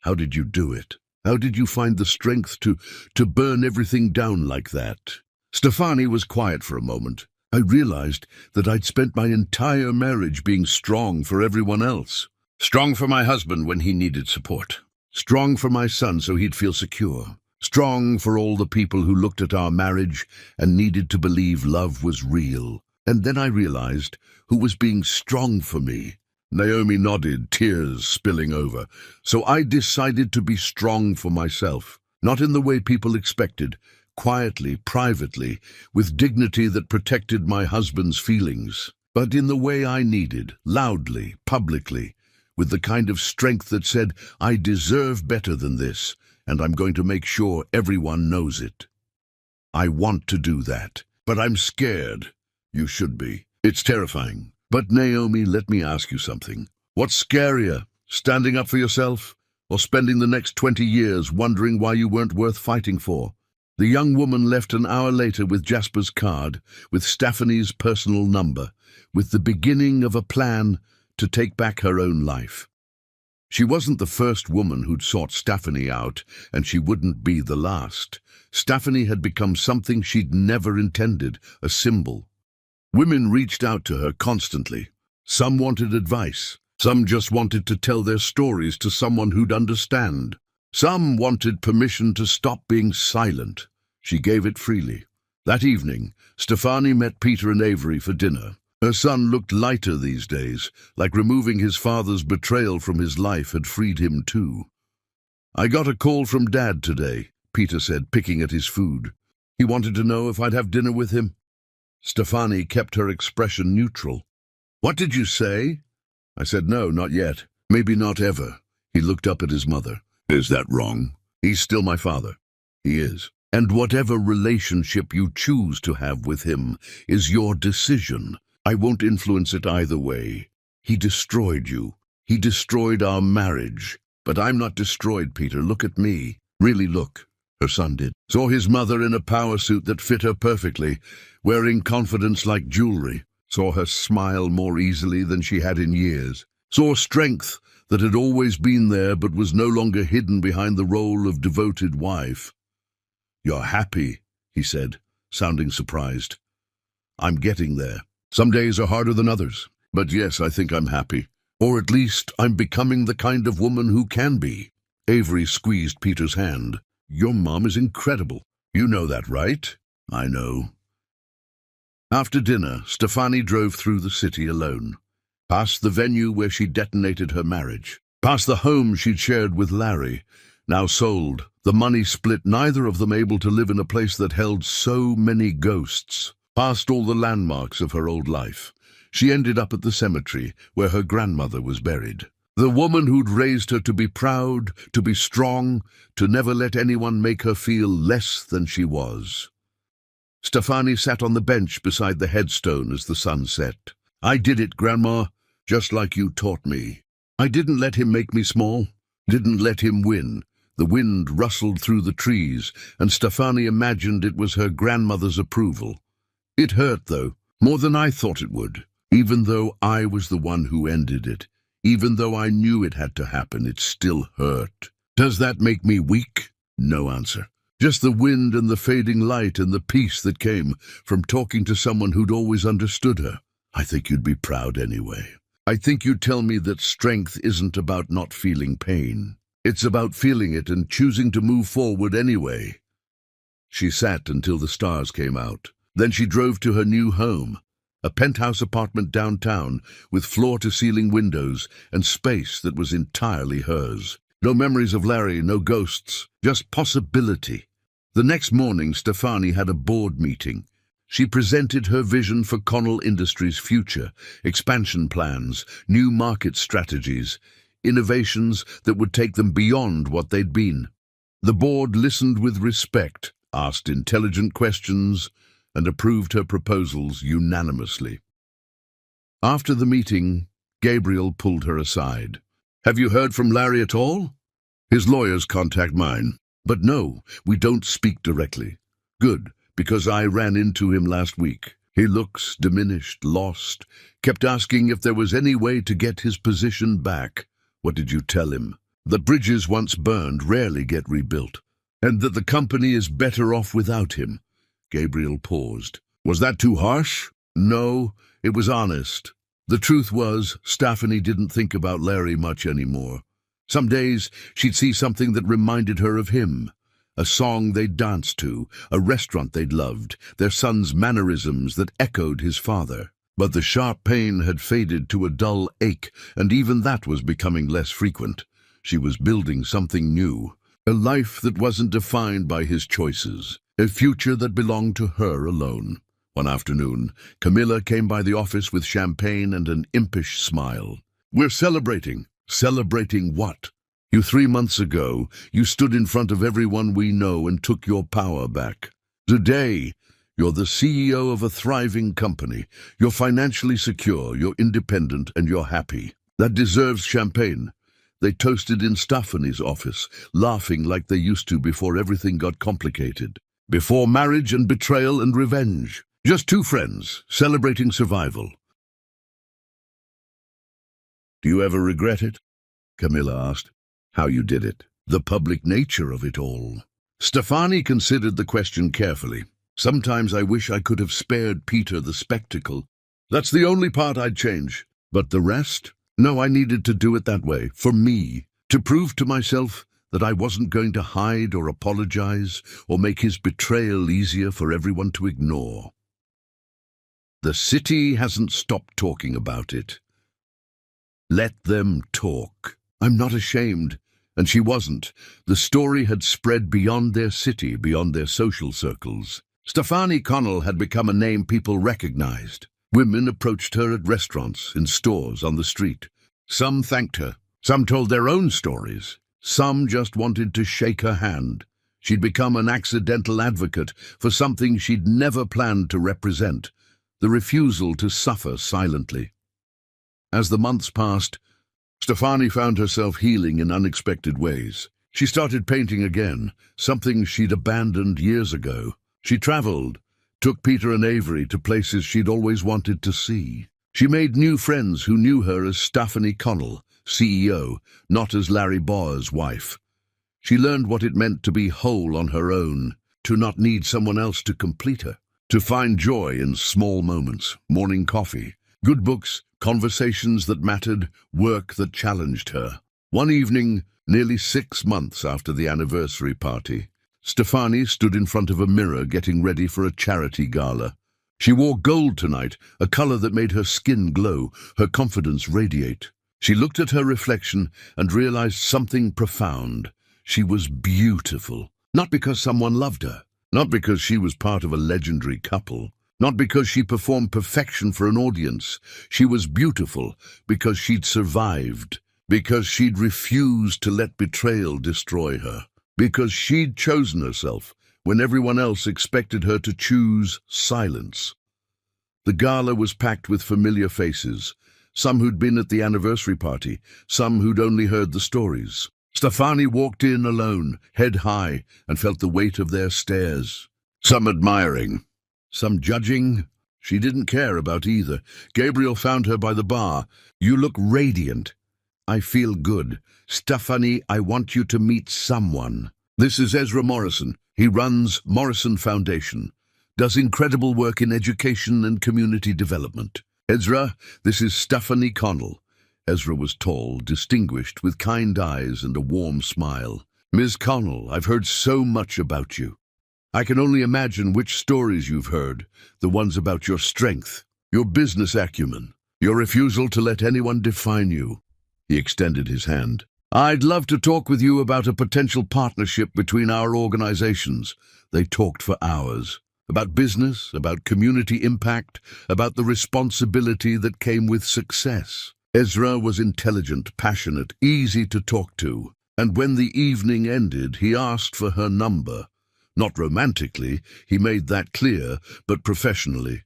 How did you do it? How did you find the strength to burn everything down like that? Stefani was quiet for a moment. I realized that I'd spent my entire marriage being strong for everyone else. Strong for my husband when he needed support. Strong for my son so he'd feel secure. Strong for all the people who looked at our marriage and needed to believe love was real. And then I realized who was being strong for me. Naomi nodded, tears spilling over. So I decided to be strong for myself. Not in the way people expected. Quietly, privately, with dignity that protected my husband's feelings. But in the way I needed, loudly, publicly, with the kind of strength that said, I deserve better than this, and I'm going to make sure everyone knows it. I want to do that, but I'm scared. You should be. It's terrifying. But Naomi, let me ask you something. What's scarier, standing up for yourself, or spending the next 20 years wondering why you weren't worth fighting for? The young woman left an hour later with Jasper's card, with Stephanie's personal number, with the beginning of a plan to take back her own life. She wasn't the first woman who'd sought Stephanie out, and she wouldn't be the last. Stephanie had become something she'd never intended, a symbol. Women reached out to her constantly. Some wanted advice. Some just wanted to tell their stories to someone who'd understand. Some wanted permission to stop being silent. She gave it freely. That evening, Stefani met Peter and Avery for dinner. Her son looked lighter these days, like removing his father's betrayal from his life had freed him too. I got a call from Dad today, Peter said, picking at his food. He wanted to know if I'd have dinner with him. Stefani kept her expression neutral. What did you say? I said no, not yet. Maybe not ever. He looked up at his mother. Is that wrong? He's still my father. He is. And whatever relationship you choose to have with him is your decision. I won't influence it either way. He destroyed you. He destroyed our marriage. But I'm not destroyed, Peter. Look at me. Really look. Her son did. Saw his mother in a power suit that fit her perfectly, wearing confidence like jewelry. Saw her smile more easily than she had in years. Saw strength that had always been there but was no longer hidden behind the role of devoted wife. You're happy, he said, sounding surprised. I'm getting there. Some days are harder than others, but yes, I think I'm happy. Or at least I'm becoming the kind of woman who can be. Avery squeezed Peter's hand. Your mom is incredible. You know that, right? I know. After dinner, Stefani drove through the city alone. Past the venue where she detonated her marriage. Past the home she'd shared with Larry, now sold, the money split, neither of them able to live in a place that held so many ghosts. Past all the landmarks of her old life, she ended up at the cemetery where her grandmother was buried. The woman who'd raised her to be proud, to be strong, to never let anyone make her feel less than she was. Stefani sat on the bench beside the headstone as the sun set. I did it, Grandma, just like you taught me. I didn't let him make me small, didn't let him win. The wind rustled through the trees, and Stefani imagined it was her grandmother's approval. It hurt, though, more than I thought it would. Even though I was the one who ended it, even though I knew it had to happen, it still hurt. Does that make me weak? No answer. Just the wind and the fading light and the peace that came from talking to someone who'd always understood her. I think you'd be proud anyway. I think you'd tell me that strength isn't about not feeling pain. It's about feeling it and choosing to move forward anyway. She sat until the stars came out. Then she drove to her new home, a penthouse apartment downtown with floor-to-ceiling windows and space that was entirely hers. No memories of Larry, no ghosts, just possibility. The next morning, Stefani had a board meeting. She presented her vision for Connell Industries' future, expansion plans, new market strategies, innovations that would take them beyond what they'd been. The board listened with respect, asked intelligent questions, and approved her proposals unanimously. After the meeting, Gabriel pulled her aside. "Have you heard from Larry at all?" "His lawyers contact mine. But no, we don't speak directly." "Good, because I ran into him last week. He looks diminished, lost, kept asking if there was any way to get his position back." "What did you tell him?" "That bridges once burned rarely get rebuilt, and that the company is better off without him." Gabriel paused. "Was that too harsh?" "No, it was honest. The truth was, Stephanie didn't think about Larry much anymore. Some days she'd see something that reminded her of him. A song they'd danced to, a restaurant they'd loved, their son's mannerisms that echoed his father. But the sharp pain had faded to a dull ache, and even that was becoming less frequent. She was building something new, a life that wasn't defined by his choices, a future that belonged to her alone. One afternoon, Camilla came by the office with champagne and an impish smile. "We're celebrating." "Celebrating what?" "You 3 months ago, you stood in front of everyone we know and took your power back. Today, you're the CEO of a thriving company. You're financially secure, you're independent, and you're happy. That deserves champagne." They toasted in Stephanie's office, laughing like they used to before everything got complicated. Before marriage and betrayal and revenge. Just two friends, celebrating survival. "Do you ever regret it?" Camilla asked. "How you did it. The public nature of it all." Stefani considered the question carefully. "Sometimes I wish I could have spared Peter the spectacle. That's the only part I'd change. But the rest? No, I needed to do it that way, for me, to prove to myself that I wasn't going to hide or apologize or make his betrayal easier for everyone to ignore. The city hasn't stopped talking about it. Let them talk. I'm not ashamed." And she wasn't. The story had spread beyond their city, beyond their social circles. Stefani Connell had become a name people recognized. Women approached her at restaurants, in stores, on the street. Some thanked her. Some told their own stories. Some just wanted to shake her hand. She'd become an accidental advocate for something she'd never planned to represent, the refusal to suffer silently. As the months passed, Stefani found herself healing in unexpected ways. She started painting again, something she'd abandoned years ago. She traveled, took Peter and Avery to places she'd always wanted to see. She made new friends who knew her as Stephanie Connell, CEO, not as Larry Bauer's wife. She learned what it meant to be whole on her own, to not need someone else to complete her, to find joy in small moments, morning coffee, good books, conversations that mattered, work that challenged her. One evening, nearly 6 months after the anniversary party, Stefani stood in front of a mirror getting ready for a charity gala. She wore gold tonight, a color that made her skin glow, her confidence radiate. She looked at her reflection and realized something profound. She was beautiful, not because someone loved her, not because she was part of a legendary couple, not because she performed perfection for an audience. She was beautiful because she'd survived, because she'd refused to let betrayal destroy her, because she'd chosen herself when everyone else expected her to choose silence. The gala was packed with familiar faces, some who'd been at the anniversary party, some who'd only heard the stories. Stefani walked in alone, head high, and felt the weight of their stares. Some admiring, some judging. She didn't care about either. Gabriel found her by the bar. "You look radiant." "I feel good. Stephanie, I want you to meet someone." "This is Ezra Morrison. He runs Morrison Foundation, does incredible work in education and community development." "Ezra, this is Stephanie Connell." Ezra was tall, distinguished, with kind eyes and a warm smile. "Ms. Connell, I've heard so much about you." I can only imagine which stories you've heard, the ones about your strength, your business acumen, your refusal to let anyone define you." He extended his hand. "I'd love to talk with you about a potential partnership between our organizations." They talked for hours. About business, about community impact, about the responsibility that came with success. Ezra was intelligent, passionate, easy to talk to. And when the evening ended, he asked for her number. Not romantically, he made that clear, but professionally.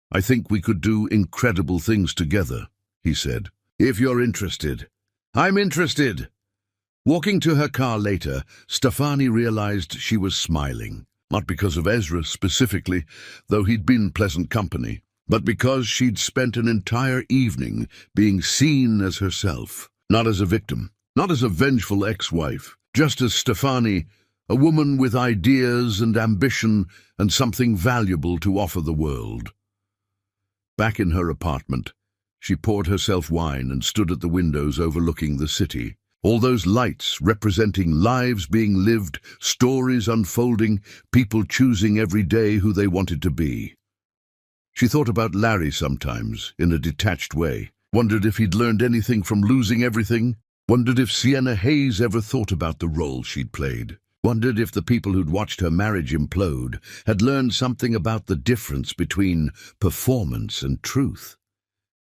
"I think we could do incredible things together," he said. "If you're interested." "I'm interested." Walking to her car later, Stefani realized she was smiling. Not because of Ezra specifically, though he'd been pleasant company, but because she'd spent an entire evening being seen as herself, not as a victim, not as a vengeful ex-wife, just as Stefani, a woman with ideas and ambition and something valuable to offer the world. Back in her apartment, she poured herself wine and stood at the windows overlooking the city. All those lights representing lives being lived, stories unfolding, people choosing every day who they wanted to be. She thought about Larry sometimes, in a detached way, wondered if he'd learned anything from losing everything, wondered if Sienna Hayes ever thought about the role she'd played, wondered if the people who'd watched her marriage implode had learned something about the difference between performance and truth.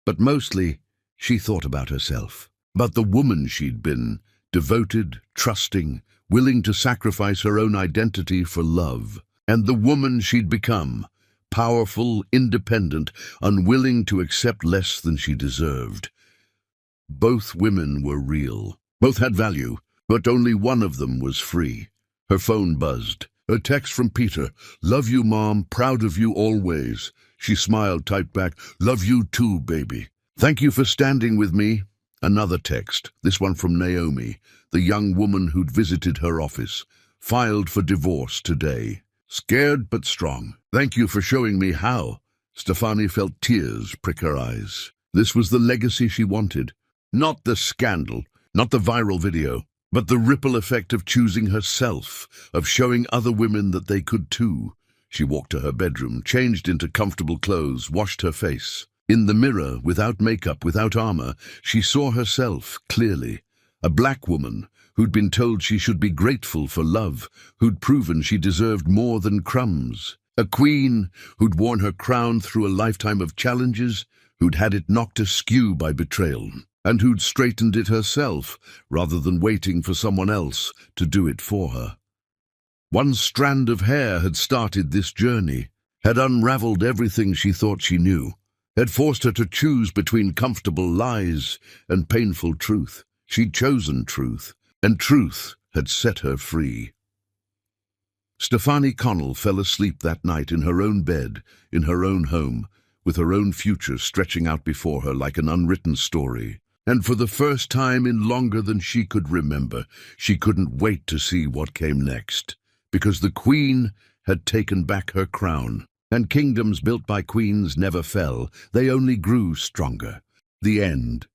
But mostly, she thought about herself. About the woman she'd been, devoted, trusting, willing to sacrifice her own identity for love. And the woman she'd become, powerful, independent, unwilling to accept less than she deserved. Both women were real. Both had value, but only one of them was free. Her phone buzzed. A text from Peter. "Love you, Mom. Proud of you always." She smiled, typed back, "Love you too, baby. Thank you for standing with me." Another text, this one from Naomi, the young woman who'd visited her office. "Filed for divorce today. Scared but strong. Thank you for showing me how." Stefani felt tears prick her eyes. This was the legacy she wanted. Not the scandal, not the viral video, but the ripple effect of choosing herself, of showing other women that they could too. She walked to her bedroom, changed into comfortable clothes, washed her face. In the mirror, without makeup, without armor, she saw herself clearly. A black woman who'd been told she should be grateful for love, who'd proven she deserved more than crumbs. A queen who'd worn her crown through a lifetime of challenges, who'd had it knocked askew by betrayal, and who'd straightened it herself rather than waiting for someone else to do it for her. One strand of hair had started this journey, had unraveled everything she thought she knew, had forced her to choose between comfortable lies and painful truth. She'd chosen truth, and truth had set her free. Stefani Connell fell asleep that night in her own bed, in her own home, with her own future stretching out before her like an unwritten story. And for the first time in longer than she could remember, she couldn't wait to see what came next, because the queen had taken back her crown. And kingdoms built by queens never fell, they only grew stronger. The end.